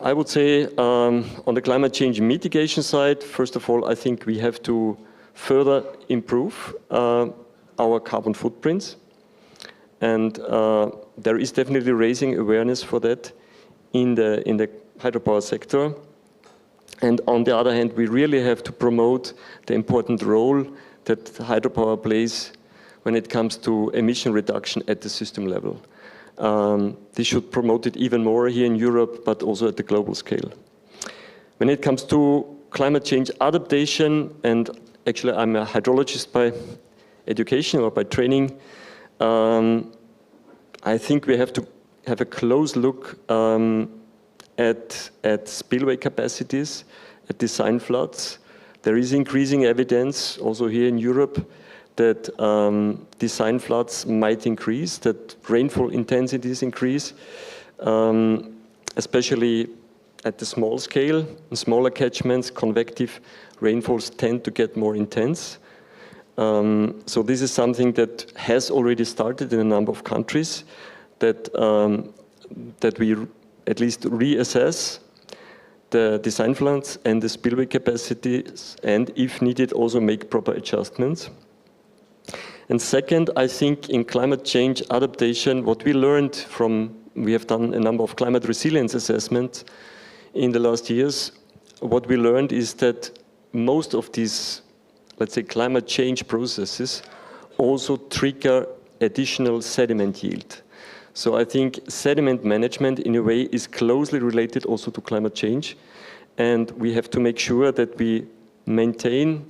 I would say on the climate change mitigation side, first of all, I think we have to further improve our carbon footprints. And there is definitely raising awareness for that in the hydropower sector. And on the other hand, we really have to promote the important role that hydropower plays when it comes to emission reduction at the system level. This should promote it even more here in Europe, but also at the global scale. When it comes to climate change adaptation, and actually I'm a hydrologist by education or by training, I think we have to have a close look at spillway capacities, at design floods. There is increasing evidence also here in Europe that design floods might increase, that rainfall intensities increase, especially at the small scale. In smaller catchments, convective rainfalls tend to get more intense. So this is something that has already started in a number of countries, that we at least reassess the design floods and the spillway capacities, and if needed, also make proper adjustments. And second, I think in climate change adaptation, what we learned from, we have done a number of climate resilience assessments in the last years. What we learned is that most of these, let's say, climate change processes also trigger additional sediment yield. So I think sediment management in a way is closely related also to climate change. And we have to make sure that we maintain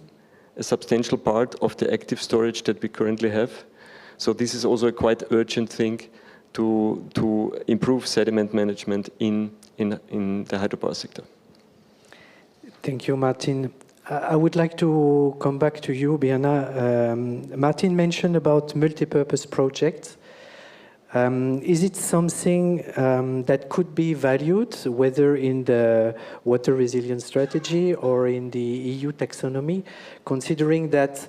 a substantial part of the active storage that we currently have. So this is also a quite urgent thing to improve sediment management in the hydropower sector. Thank you, Martin. I would like to come back to you, Biana. Martin mentioned about multipurpose projects. Is it something that could be valued, whether in the water resilience strategy or in the EU taxonomy, considering that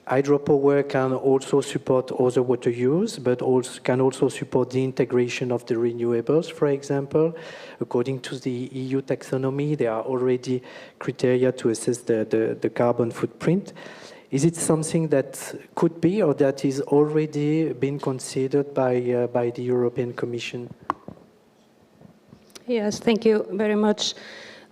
hydropower can also support other water use, but also can also support the integration of the renewables, for example? According to the EU taxonomy, there are already criteria to assess the carbon footprint. Is it something that could be, or that is already been considered by the European Commission? Yes, thank you very much.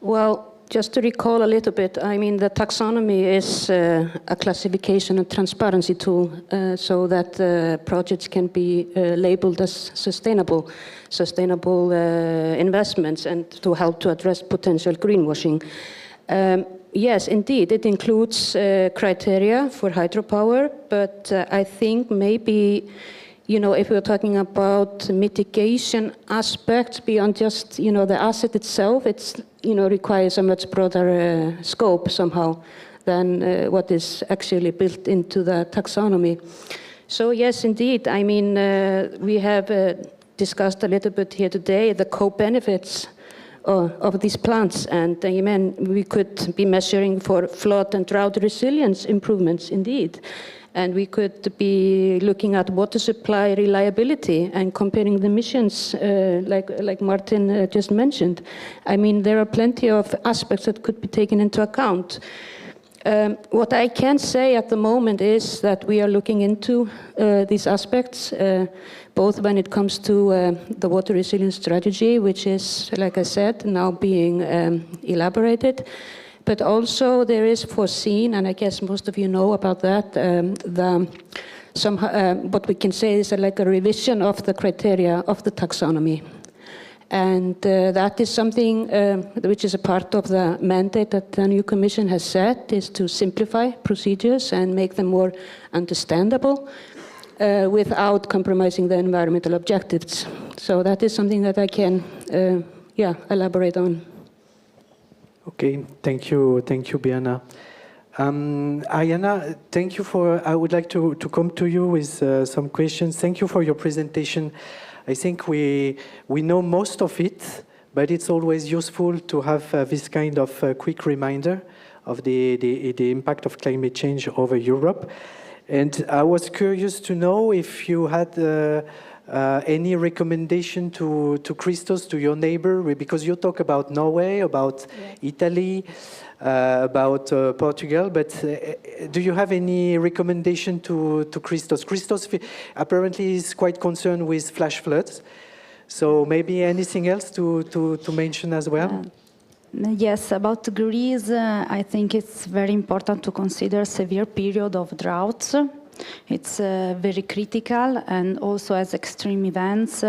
Well, just to recall a little bit, I mean, the taxonomy is a classification and transparency tool so that projects can be labeled as sustainable investments, and to help to address potential greenwashing. Yes, indeed, it includes criteria for hydropower, but I think maybe, you know, if we're talking about mitigation aspects beyond just, you know, the asset itself, it's, you know, requires a much broader scope somehow than what is actually built into the taxonomy. So yes, indeed, I mean, we have discussed a little bit here today the co-benefits of these plants, and we could be measuring for flood and drought resilience improvements indeed, and we could be looking at water supply reliability and comparing the emissions like Martin just mentioned. I mean, there are plenty of aspects that could be taken into account. What I can say at the moment is that we are looking into these aspects, both when it comes to the water resilience strategy, which is, like I said, now being elaborated, but also there is foreseen, and I guess most of you know about that, what we can say is like a revision of the criteria of the taxonomy. And that is something which is a part of the mandate that the new Commission has set, is to simplify procedures and make them more understandable without compromising the environmental objectives. So that is something that I can elaborate on. Okay, thank you, Biana. Ayana, thank you I would like to come to you with some questions. Thank you for your presentation. I think we know most of it, but it's always useful to have this kind of quick reminder of the impact of climate change over Europe. And I was curious to know if you had any recommendation to Christos, to your neighbor, because you talk about Norway, about Italy, about Portugal, but do you have any recommendation to Christos? Christos apparently is quite concerned with flash floods, so maybe anything else to mention as well? Yes, about Greece, I think it's very important to consider severe period of droughts. It's very critical, and also as extreme events,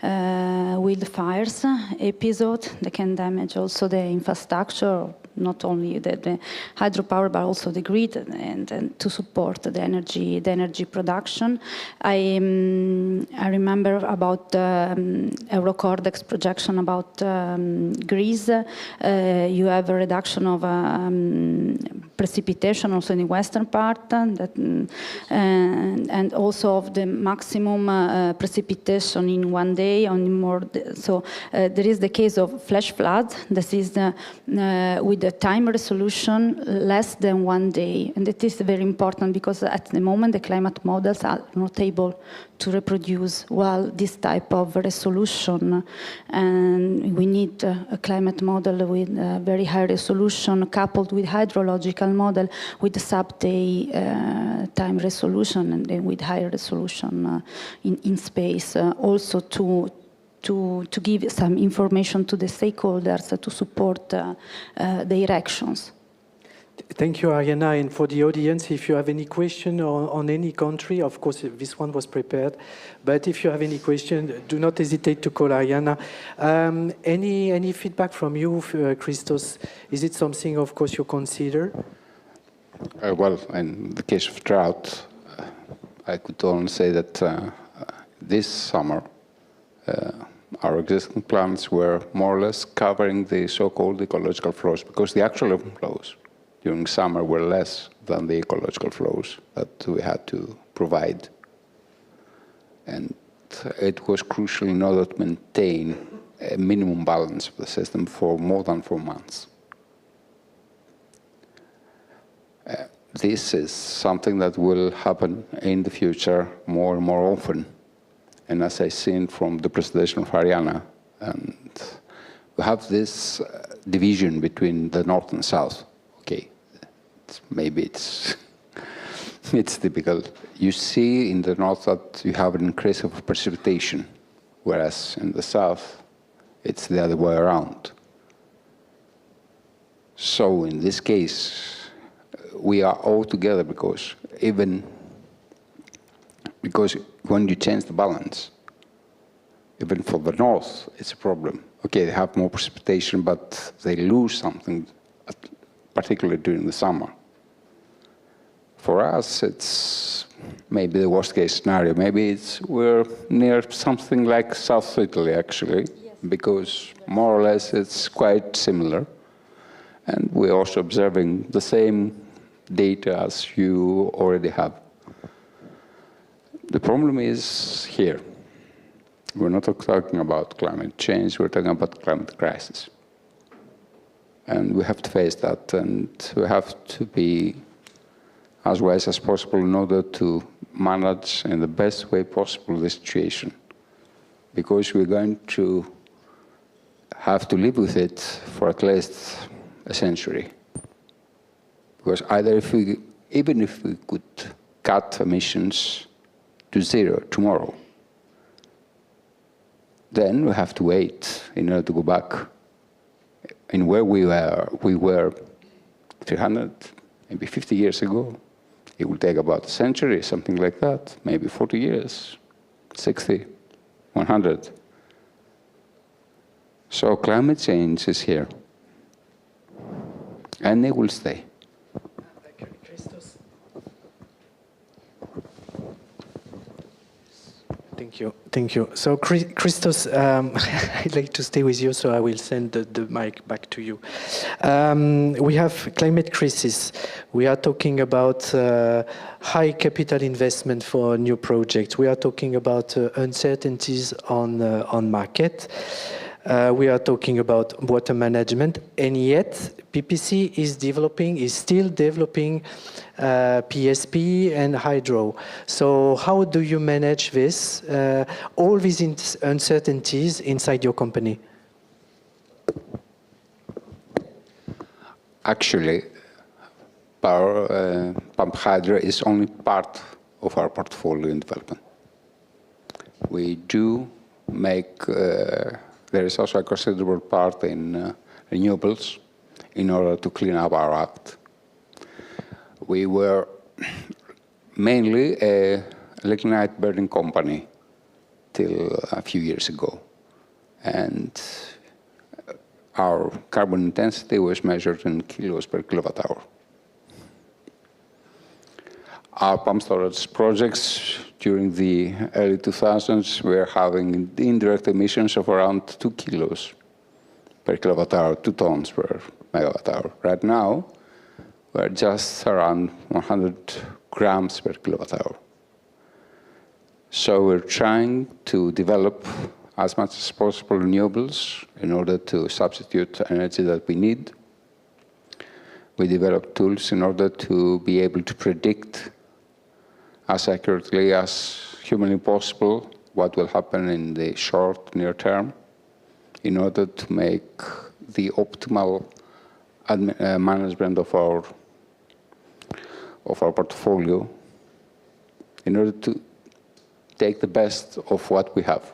wildfires episode that can damage also the infrastructure, not only the hydropower, but also the grid, and to support the energy production. I remember about Eurocordex projection about Greece. You have a reduction of precipitation also in the western part, and also of the maximum precipitation in one day on more. So there is the case of flash flood. This is with the time resolution less than 1 day, and it is very important because at the moment the climate models are not able to reproduce well this type of resolution, and we need a climate model with very high resolution coupled with hydrological model with sub-day time resolution, and then with higher resolution in space, also to give some information to the stakeholders to support their actions. Thank you, Arianna. And for the audience, if you have any question on any country, of course, this one was prepared. But if you have any question, do not hesitate to call Arianna. Any feedback from you, Christos? Is it something, of course, you consider? Well, in the case of drought, I could only say that this summer, our existing plans were more or less covering the so-called ecological flows, because the actual flows during summer were less than the ecological flows that we had to provide. And it was crucial in order to maintain a minimum balance of the system for more than 4 months. This is something that will happen in the future more and more often. And as I've seen from the presentation of Arianna, and we have this division between the north and south. Okay, maybe it's typical. You see in the north that you have an increase of precipitation, whereas in the south, it's the other way around. So in this case, we are all together because when you change the balance, even for the north, it's a problem. Okay, they have more precipitation, but they lose something, particularly during the summer. For us, it's maybe the worst case scenario. Maybe we're near something like South Italy, actually, because more or less it's quite similar. And we're also observing the same data as you already have. The problem is here. We're not talking about climate change, we're talking about climate crisis. And we have to face that, and we have to be as wise as possible in order to manage in the best way possible the situation. Because we're going to have to live with it for at least a century. Because even if we could cut emissions to zero tomorrow, then we have to wait in order to go back in where we were 300, maybe 50 years ago. It will take about a century, something like that, maybe 40 years, 60, 100. So climate change is here, and it will stay. Thank you. So, Christos, I'd like to stay with you, so I will send the mic back to you. We have climate crisis. We are talking about high capital investment for new projects. We are talking about uncertainties on market. We are talking about water management, and yet PPC is still developing PSP and hydro. So how do you manage this, all these uncertainties inside your company? Actually, pump hydro is only part of our portfolio in development. We do make, there is also a considerable part in renewables in order to clean up our act. We were mainly a lignite burning company till a few years ago. And our carbon intensity was measured in kilos per kilowatt hour. Our pump storage projects during the early 2000s were having indirect emissions of around 2 kilos per kilowatt hour, 2 tons per megawatt hour. Right now, we're just around 100 grams per kilowatt hour. So we're trying to develop as much as possible renewables in order to substitute energy that we need. We develop tools in order to be able to predict as accurately as humanly possible what will happen in the short, near term in order to make the optimal management of our portfolio in order to take the best of what we have.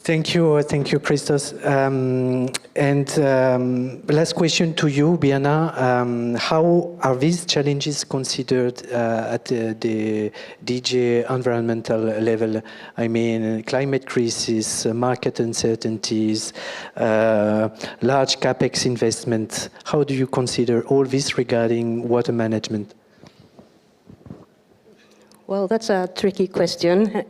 Thank you. Thank you, Christos. Last question to you, Biana. How are these challenges considered at the DG environmental level? I mean, climate crisis, market uncertainties, large capex investment. How do you consider all this regarding water management? Well, that's a tricky question.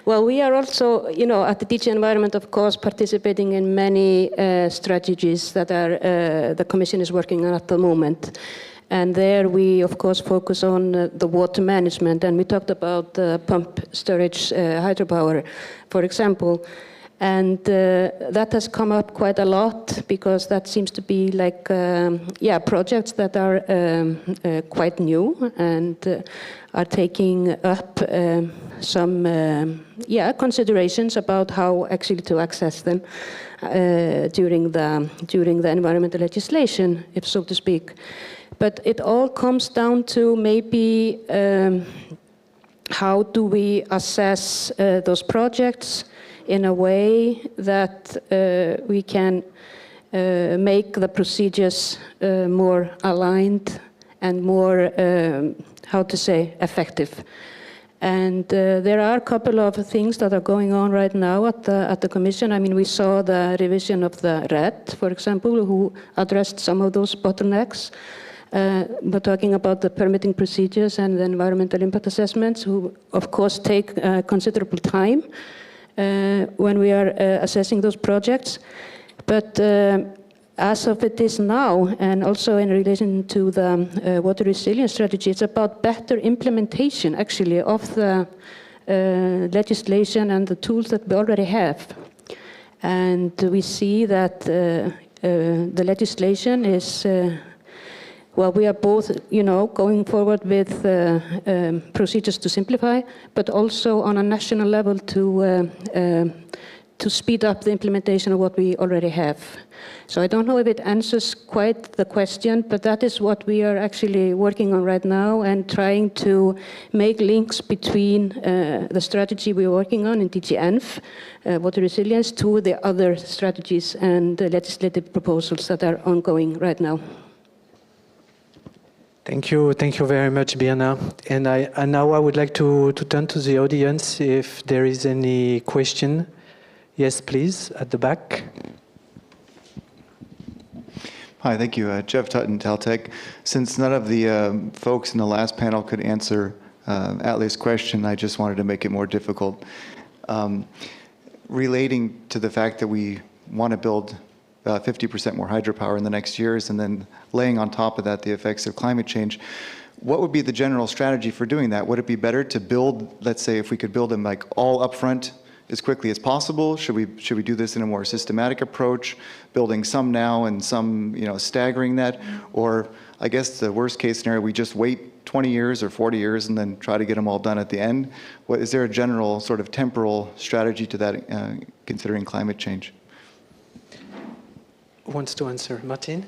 Well, we are also, at the DG Environment, of course, participating in many strategies that the Commission is working on at the moment. And there we, of course, focus on the water management. And we talked about pump storage hydropower, for example. And that has come up quite a lot because that seems to be like, projects that are quite new and are taking up some considerations about how actually to access them during the environmental legislation, if so to speak. But it all comes down to maybe how do we assess those projects in a way that we can make the procedures more aligned and more, effective. And there are a couple of things that are going on right now at the Commission. I mean, we saw the revision of the RED, for example, who addressed some of those bottlenecks. But talking about the permitting procedures and the environmental impact assessments, who of course take considerable time when we are assessing those projects. But as of it is now, and also in relation to the water resilience strategy, it's about better implementation, actually, of the legislation and the tools that we already have. And we see that the legislation is we are both, going forward with procedures to simplify, but also on a national level to speed up the implementation of what we already have. So I don't know if it answers quite the question, but that is what we are actually working on right now and trying to make links between the strategy we're working on in DG Env, water resilience, to the other strategies and legislative proposals that are ongoing right now. Thank you very much, Biana. And now I would like to turn to the audience if there is any question. Yes, please, at the back. Hi, thank you. Jeff Tutton, Taltech. Since none of the folks in the last panel could answer Atle's question, I just wanted to make it more difficult. Relating to the fact that we want to build 50% more hydropower in the next years, and then laying on top of that the effects of climate change, what would be the general strategy for doing that? Would it be better to build, let's say, if we could build them like all upfront as quickly as possible? Should we do this in a more systematic approach, building some now and some, staggering that? Or I guess the worst case scenario, we just wait 20 years or 40 years and then try to get them all done at the end? Is there a general sort of temporal strategy to that, considering climate change? Who wants to answer? Martin?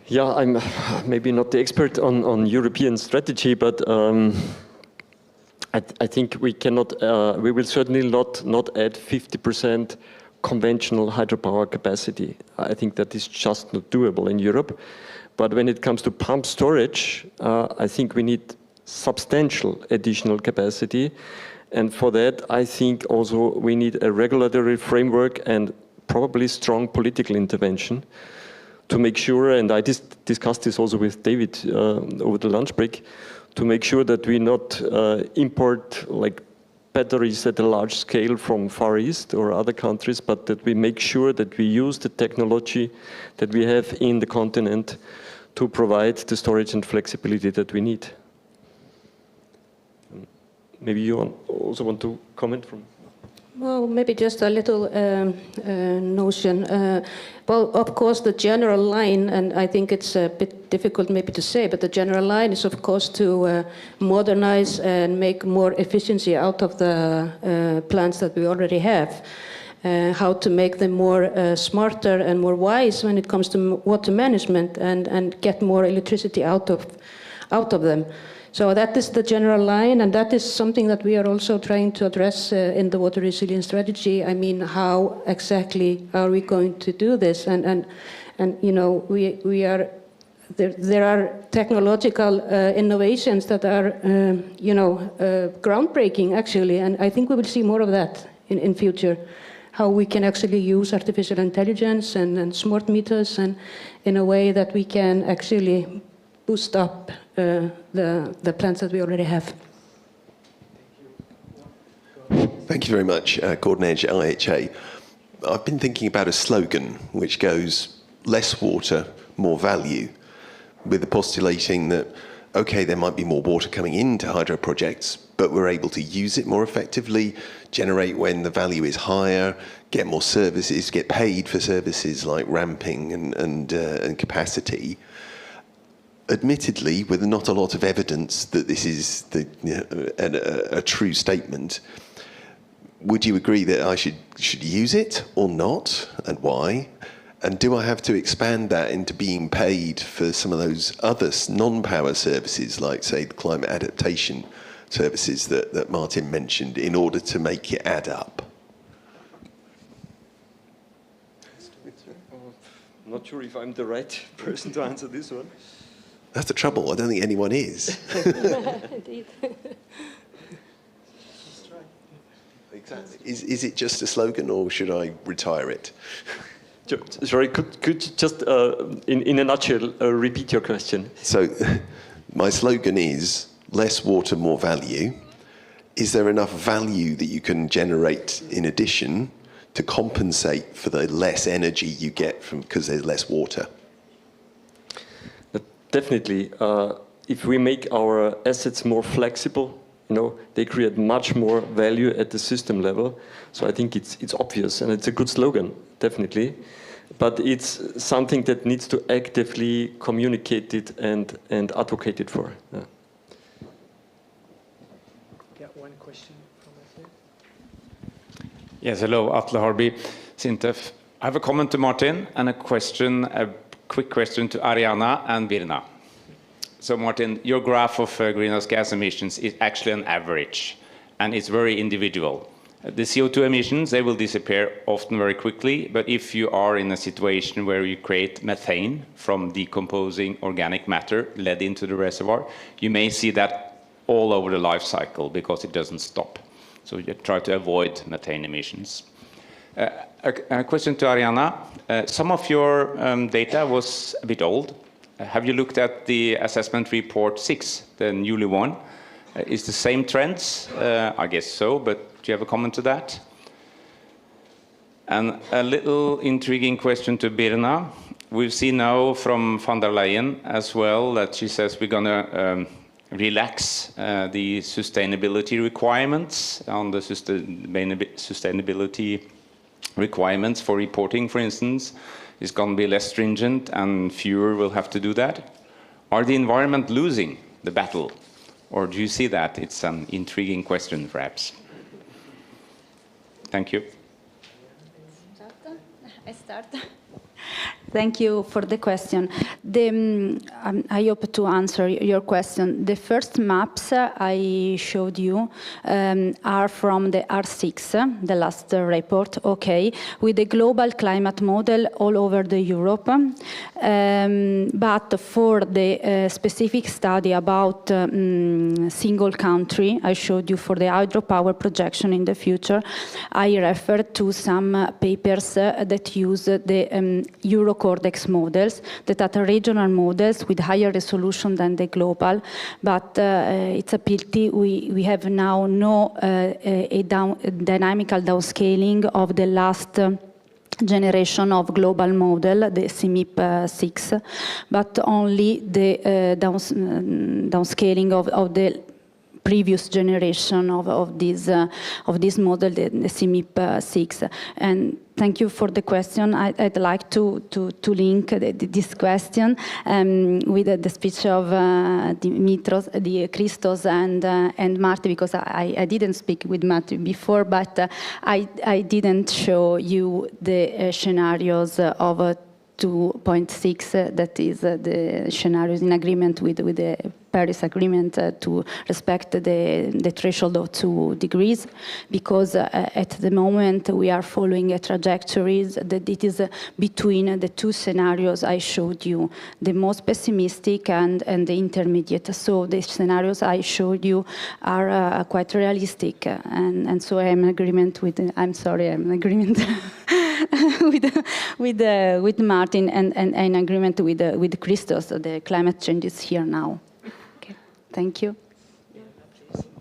Yeah, I'm maybe not the expert on European strategy, but I think we cannot, we will certainly not add 50% conventional hydropower capacity. I think that is just not doable in Europe. But when it comes to pump storage, I think we need substantial additional capacity. And for that, I think also we need a regulatory framework and probably strong political intervention to make sure, and I discussed this also with David over the lunch break, to make sure that we not import like batteries at a large scale from Far East or other countries, but that we make sure that we use the technology that we have in the continent to provide the storage and flexibility that we need. Maybe you also want to comment from? Well, maybe just a little notion. Well, of course, the general line, and I think it's a bit difficult maybe to say, but the general line is, of course, to modernize and make more efficiency out of the plants that we already have. How to make them more smarter and more wise when it comes to water management and get more electricity out of them. So that is the general line, and that is something that we are also trying to address in the water resilience strategy. I mean, how exactly are we going to do this? And you know, we are there are technological innovations that are you know, groundbreaking actually, and I think we will see more of that in future. How we can actually use artificial intelligence and smart meters, and in a way that we can actually boost up the plants that we already have. Thank you very much, Gordon Edge, IHA. I've been thinking about a slogan which goes, less water, more value, with the postulating that, okay, there might be more water coming into hydro projects, but we're able to use it more effectively, generate when the value is higher, get more services, get paid for services like ramping and capacity. Admittedly, with not a lot of evidence that this is a true statement, would you agree that I should use it or not, and why? And do I have to expand that into being paid for some of those other non-power services, like, say, the climate adaptation services that Martin mentioned, in order to make it add up? I'm not sure if I'm the right person to answer this one. That's the trouble. I don't think anyone is. Indeed. Exactly. Is it just a slogan, or should I retire it? Sorry, could you just, in a nutshell, repeat your question? So, my slogan is, less water, more value. Is there enough value that you can generate in addition to compensate for the less energy you get from because there's less water? Definitely. If we make our assets more flexible, you know, they create much more value at the system level. So I think it's obvious, and it's a good slogan, definitely. But it's something that needs to actively communicate it and advocate it for. Yeah. Yeah, one question from us here. Yes, hello, Atle Harby, Sintef. I have a comment to Martin and a quick question to Ariana and Birna. So Martin, your graph of greenhouse gas emissions is actually an average, and it's very individual. The CO2 emissions, they will disappear often very quickly, but if you are in a situation where you create methane from decomposing organic matter led into the reservoir, you may see that all over the life cycle because it doesn't stop. So you try to avoid methane emissions. A question to Ariana. Some of your data was a bit old. Have you looked at the assessment report 6, the newly one? Is the same trends? I guess so, but do you have a comment to that? And a little intriguing question to Birna. We've seen now from von der Leyen as well that she says we're going to relax the sustainability requirements on the sustainability requirements for reporting, for instance, is going to be less stringent and fewer will have to do that. Are the environment losing the battle? Or do you see that? It's an intriguing question, perhaps. Thank you. I start. Thank you for the question. I hope to answer your question. The first maps I showed you are from the R6, the last report, okay, with the global climate model all over the Europe. But for the specific study about single country, I showed you for the hydropower projection in the future, I referred to some papers that use the Eurocordex models that are regional models with higher resolution than the global, but it's a pity we have now no dynamical downscaling of the last generation of global model, the CMIP 6, but only the downscaling of the previous generation of this model, the CMIP 6. And thank you for the question. I'd like to link this question with the speech of Christos and Marty, because I didn't speak with Marty before, but I didn't show you the scenarios of 2.6, that is the scenarios in agreement with the Paris Agreement to respect the threshold of 2 degrees, because at the moment we are following a trajectory that it is between the 2 scenarios I showed you, the most pessimistic and the intermediate. So the scenarios I showed you are quite realistic, and so I'm in agreement with. I'm in agreement. with Martin and in agreement with Christos. The climate change is here now. Okay, thank you.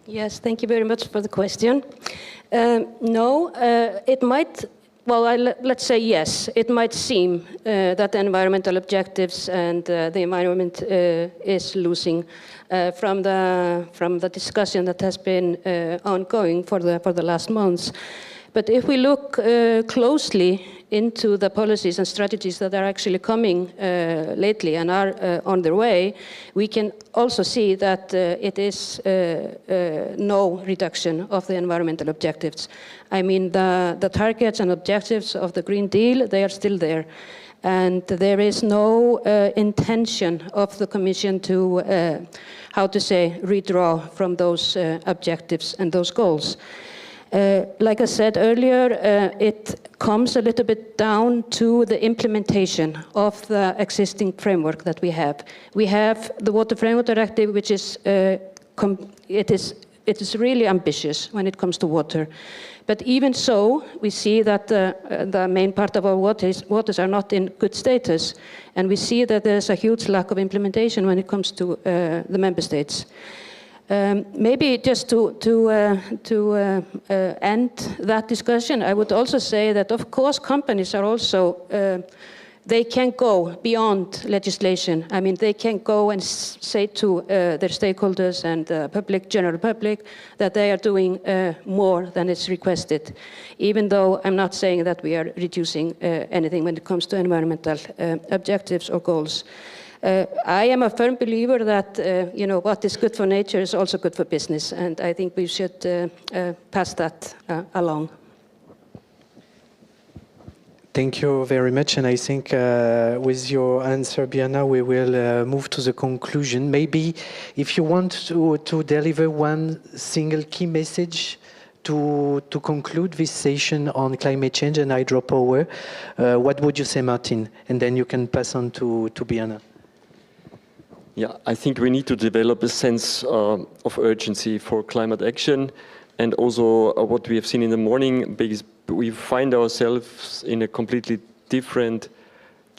Yes, thank you very much for the question. No, it might. Well, let's say yes. It might seem that the environmental objectives and the environment is losing from the discussion that has been ongoing for the last months. But if we look closely into the policies and strategies that are actually coming lately and are on their way, we can also see that it is no reduction of the environmental objectives. I mean, the targets and objectives of the Green Deal, they are still there. And there is no intention of the Commission to, redraw from those objectives and those goals. Like I said earlier, it comes a little bit down to the implementation of the existing framework that we have. We have the Water Framework Directive, which is it is really ambitious when it comes to water. But even so, we see that the main part of our waters are not in good status, and we see that there's a huge lack of implementation when it comes to the member states. Maybe just to end that discussion, I would also say that, of course, companies are also, they can go beyond legislation. I mean, they can go and say to their stakeholders and the general public that they are doing more than is requested, even though I'm not saying that we are reducing anything when it comes to environmental objectives or goals. I am a firm believer that what is good for nature is also good for business, and I think we should pass that along. Thank you very much, and I think with your answer, Biana, we will move to the conclusion. Maybe if you want to deliver one single key message to conclude this session on climate change and hydropower, what would you say, Martin? And then you can pass on to Biana. Yeah, I think we need to develop a sense of urgency for climate action, and also what we have seen in the morning, because we find ourselves in a completely different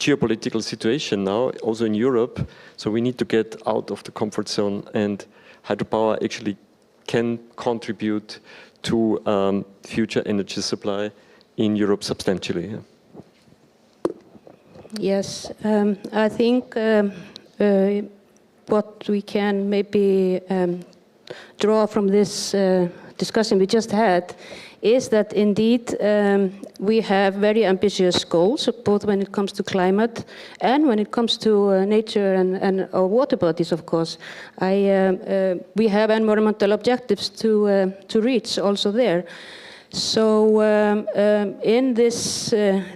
geopolitical situation now, also in Europe. So we need to get out of the comfort zone, and hydropower actually can contribute to future energy supply in Europe substantially. Yes, I think what we can maybe draw from this discussion we just had is that indeed we have very ambitious goals, both when it comes to climate and when it comes to nature and our water bodies, of course. We have environmental objectives to reach also there. So in this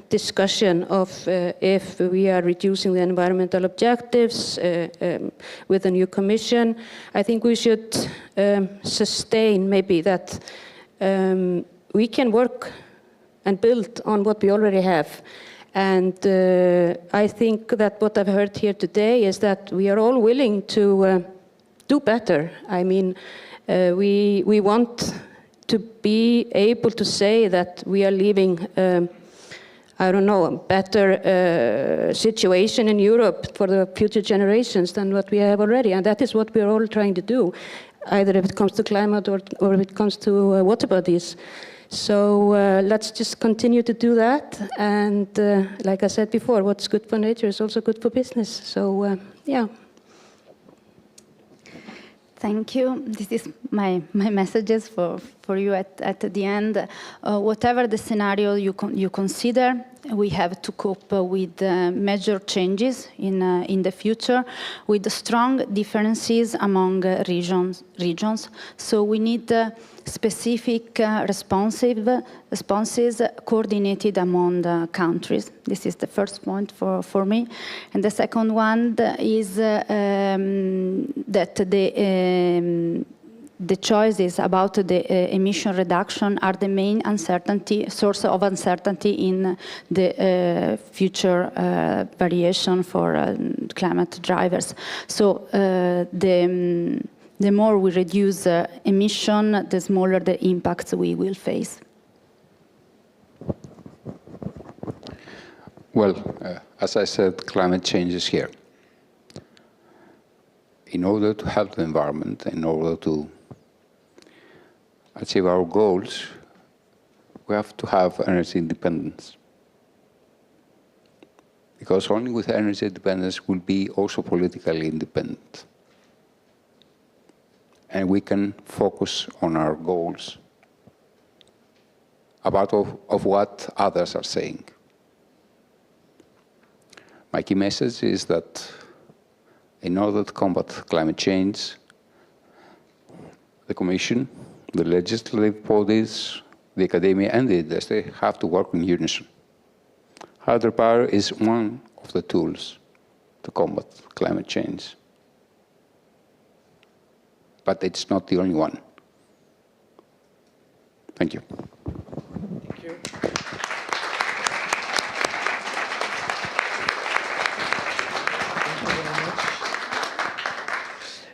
discussion of if we are reducing the environmental objectives with a new commission, I think we should sustain maybe that we can work and build on what we already have. And I think that what I've heard here today is that we are all willing to do better. I mean, we want to be able to say that we are leaving, I don't know, a better situation in Europe for the future generations than what we have already. And that is what we're all trying to do, either if it comes to climate or if it comes to water bodies. So let's just continue to do that. And like I said before, what's good for nature is also good for business. So yeah. Thank you. This is my messages for you at the end. Whatever the scenario you consider, we have to cope with major changes in the future, with strong differences among regions. So we need specific responses coordinated among the countries. This is the first point for me. And the second one is that the choices about the emission reduction are the main source of uncertainty in the future variation for climate drivers. So the more we reduce emission, the smaller the impacts we will face. Well, as I said, climate change is here. In order to help the environment, in order to achieve our goals, we have to have energy independence. Because only with energy independence we'll be also politically independent. And we can focus on our goals about of what others are saying. My key message is that in order to combat climate change, the Commission, the legislative bodies, the academia and the industry have to work in unison. Hydropower is one of the tools to combat climate change. But it's not the only one. Thank you. Thank you.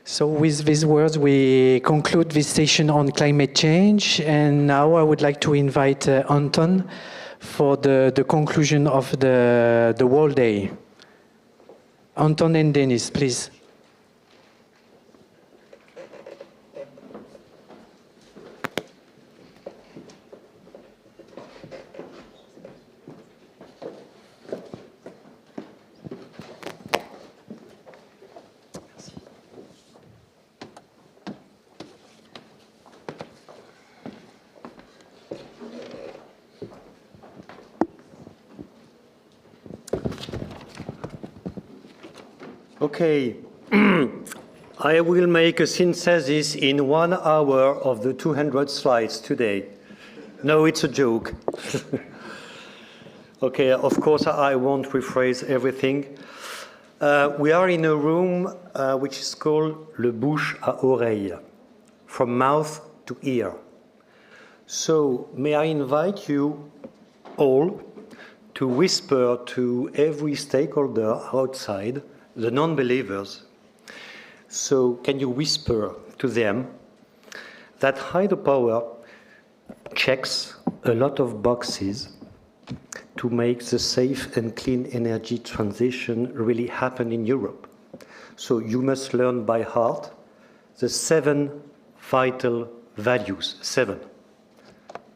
So with these words, we conclude this session on climate change. And now I would like to invite Anton for the conclusion of the World Day. Anton and Denis, please. Okay, I will make a synthesis in 1 hour of the 200 slides today. No, it's a joke. Okay, of course I won't rephrase everything. We are in a room which is called le bouche à oreille, from mouth to ear. So may I invite you all to whisper to every stakeholder outside, the non-believers. So can you whisper to them that hydropower checks a lot of boxes to make the safe and clean energy transition really happen in Europe. So you must learn by heart the 7 vital values, 7.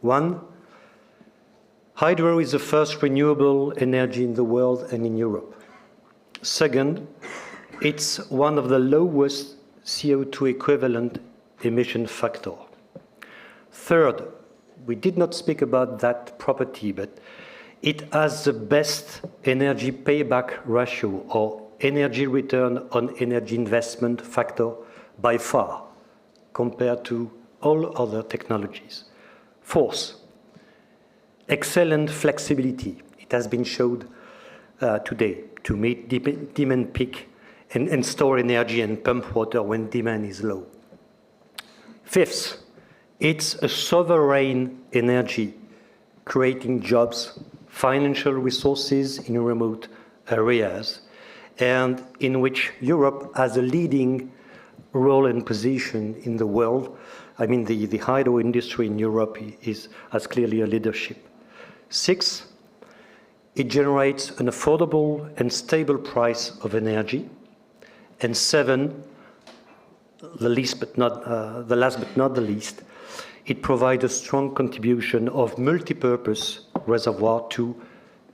1, hydro is the first renewable energy in the world and in Europe. Second, it's one of the lowest CO2 equivalent emission factor. Third, we did not speak about that property, but it has the best energy payback ratio or energy return on energy investment factor by far compared to all other technologies. Fourth, excellent flexibility. It has been showed today to meet demand peak and store energy and pump water when demand is low. Fifth, it's a sovereign energy, creating jobs, financial resources in remote areas, and in which Europe has a leading role and position in the world. I mean, the hydro industry in Europe has clearly a leadership. Six, it generates an affordable and stable price of energy. And seven, the last but not the least, it provides a strong contribution of multi-purpose reservoir to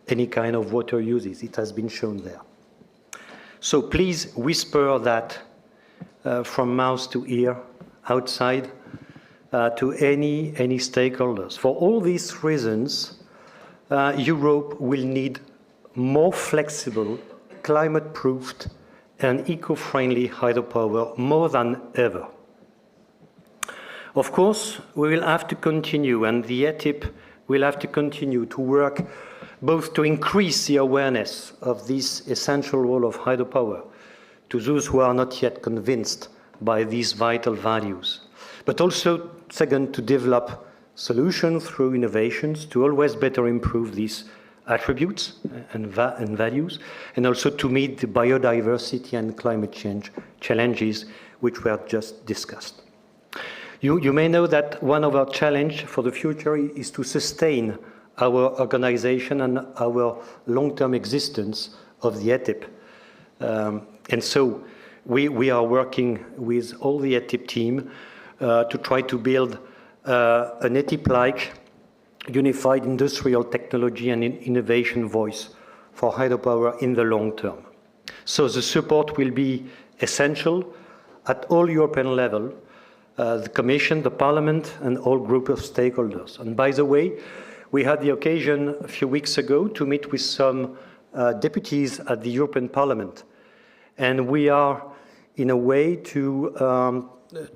any kind of water uses. It has been shown there. So please whisper that from mouth to ear, outside, to any stakeholders. For all these reasons, Europe will need more flexible, climate-proofed, and eco-friendly hydropower more than ever. Of course, we will have to continue, and the ETIP will have to continue to work both to increase the awareness of this essential role of hydropower to those who are not yet convinced by these vital values, but also, second, to develop solutions through innovations to always better improve these attributes and values, and also to meet the biodiversity and climate change challenges which were just discussed. You may know that one of our challenges for the future is to sustain our organization and our long-term existence of the ETIP. And so we are working with all the ETIP team to try to build an ETIP-like unified industrial technology and innovation voice for hydropower in the long term. So the support will be essential at all European level, the Commission, the Parliament, and all group of stakeholders. And by the way, we had the occasion a few weeks ago to meet with some deputies at the European Parliament. And we are, in a way, to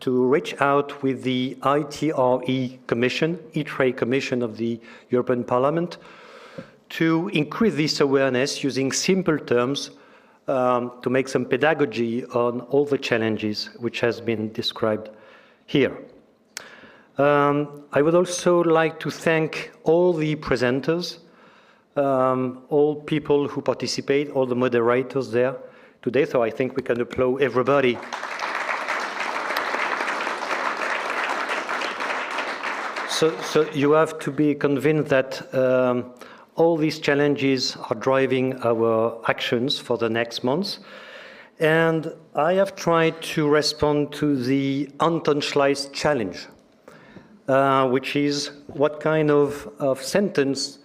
reach out with the ITRE Commission, ITRE Commission of the European Parliament, to increase this awareness using simple terms to make some pedagogy on all the challenges which has been described here. I would also like to thank all the presenters, all people who participate, all the moderators there today, so I think we can applaud everybody. So you have to be convinced that all these challenges are driving our actions for the next months. And I have tried to respond to the Anton Schleiss challenge, which is what kind of sentence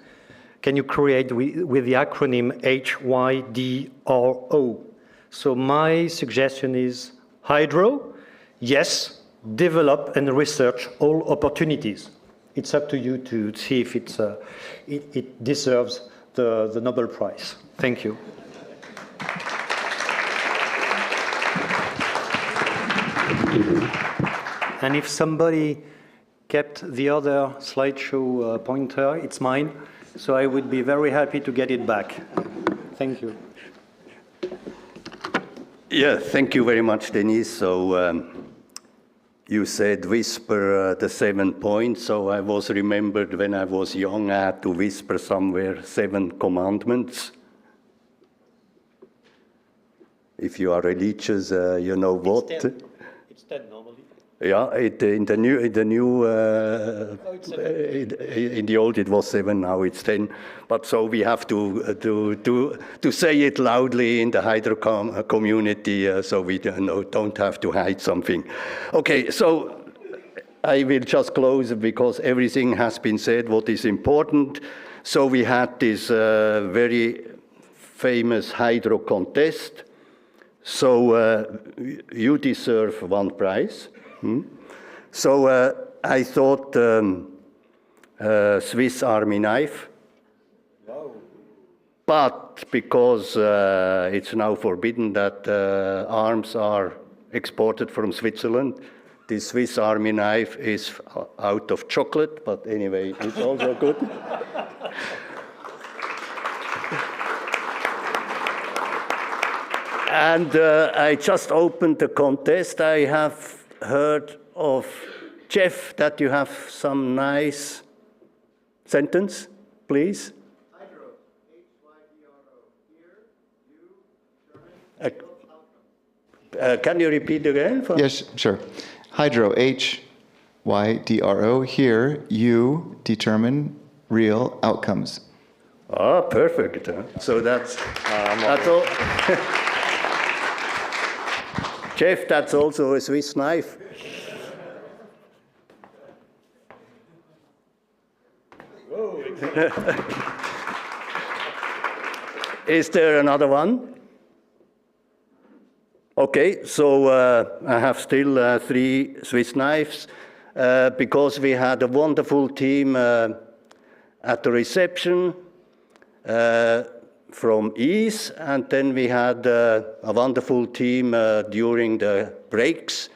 can you create with the acronym HYDRO? So my suggestion is hydro, yes, develop and research all opportunities. It's up to you to see if it deserves the Nobel Prize. Thank you. And if somebody kept the other slideshow pointer, it's mine. So I would be very happy to get it back. Thank you. Yeah, thank you very much, Denis. So you said whisper the 7 points. So I was remembered when I was young, I had to whisper somewhere 7 commandments. If you are religious, you know what. It's 10 normally. Yeah, in the old it was 7, now it's 10. But so we have to say it loudly in the hydro community, so we don't have to hide something. Okay, so I will just close because everything has been said. What is important? So we had this very famous hydro contest. So you deserve 1 prize. So I thought Swiss Army knife, but because it's now forbidden that arms are exported from Switzerland, The Swiss Army knife is out of chocolate, but anyway, it's also good. And I just opened the contest. I have heard of Jeff that you have some nice sentence, please. Hydro, H-Y-D-R-O. Here, you, Can you repeat again? Yes, sure. Hydro, H-Y-D-R-O. Here, you determine real outcomes. Ah, perfect. So that's all. Jeff, that's also a Swiss knife. Is there another one? Okay, so I have still 3 Swiss knives because we had a wonderful team at the reception from Ease, and then we had a wonderful team during the breaks.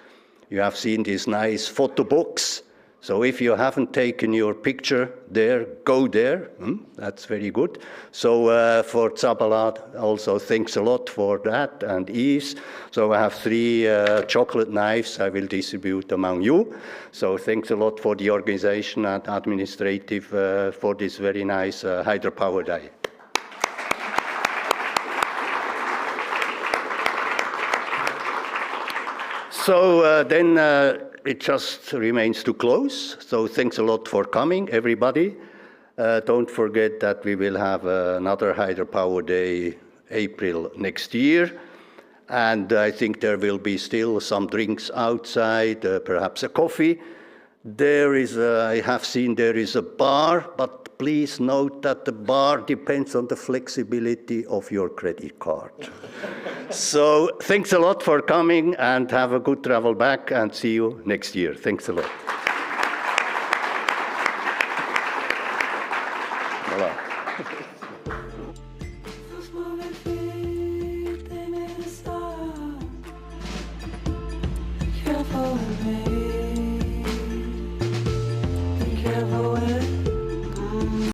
You have seen this nice photo box. So if you haven't taken your picture there, go there. That's very good. So for Zabala, also thanks a lot for that, and Ease. So I have 3 chocolate knives I will distribute among you. So thanks a lot for the organization and administrative for this very nice Hydropower Day. So then it just remains to close. So thanks a lot for coming, everybody. Don't forget that we will have another Hydropower Day April next year. And I think there will be still some drinks outside, perhaps a coffee. There is, I have seen there is a bar, but please note that the bar depends on the flexibility of your credit card. So thanks a lot for coming, and have a good travel back, and see you next year. Thanks a lot. Voilà.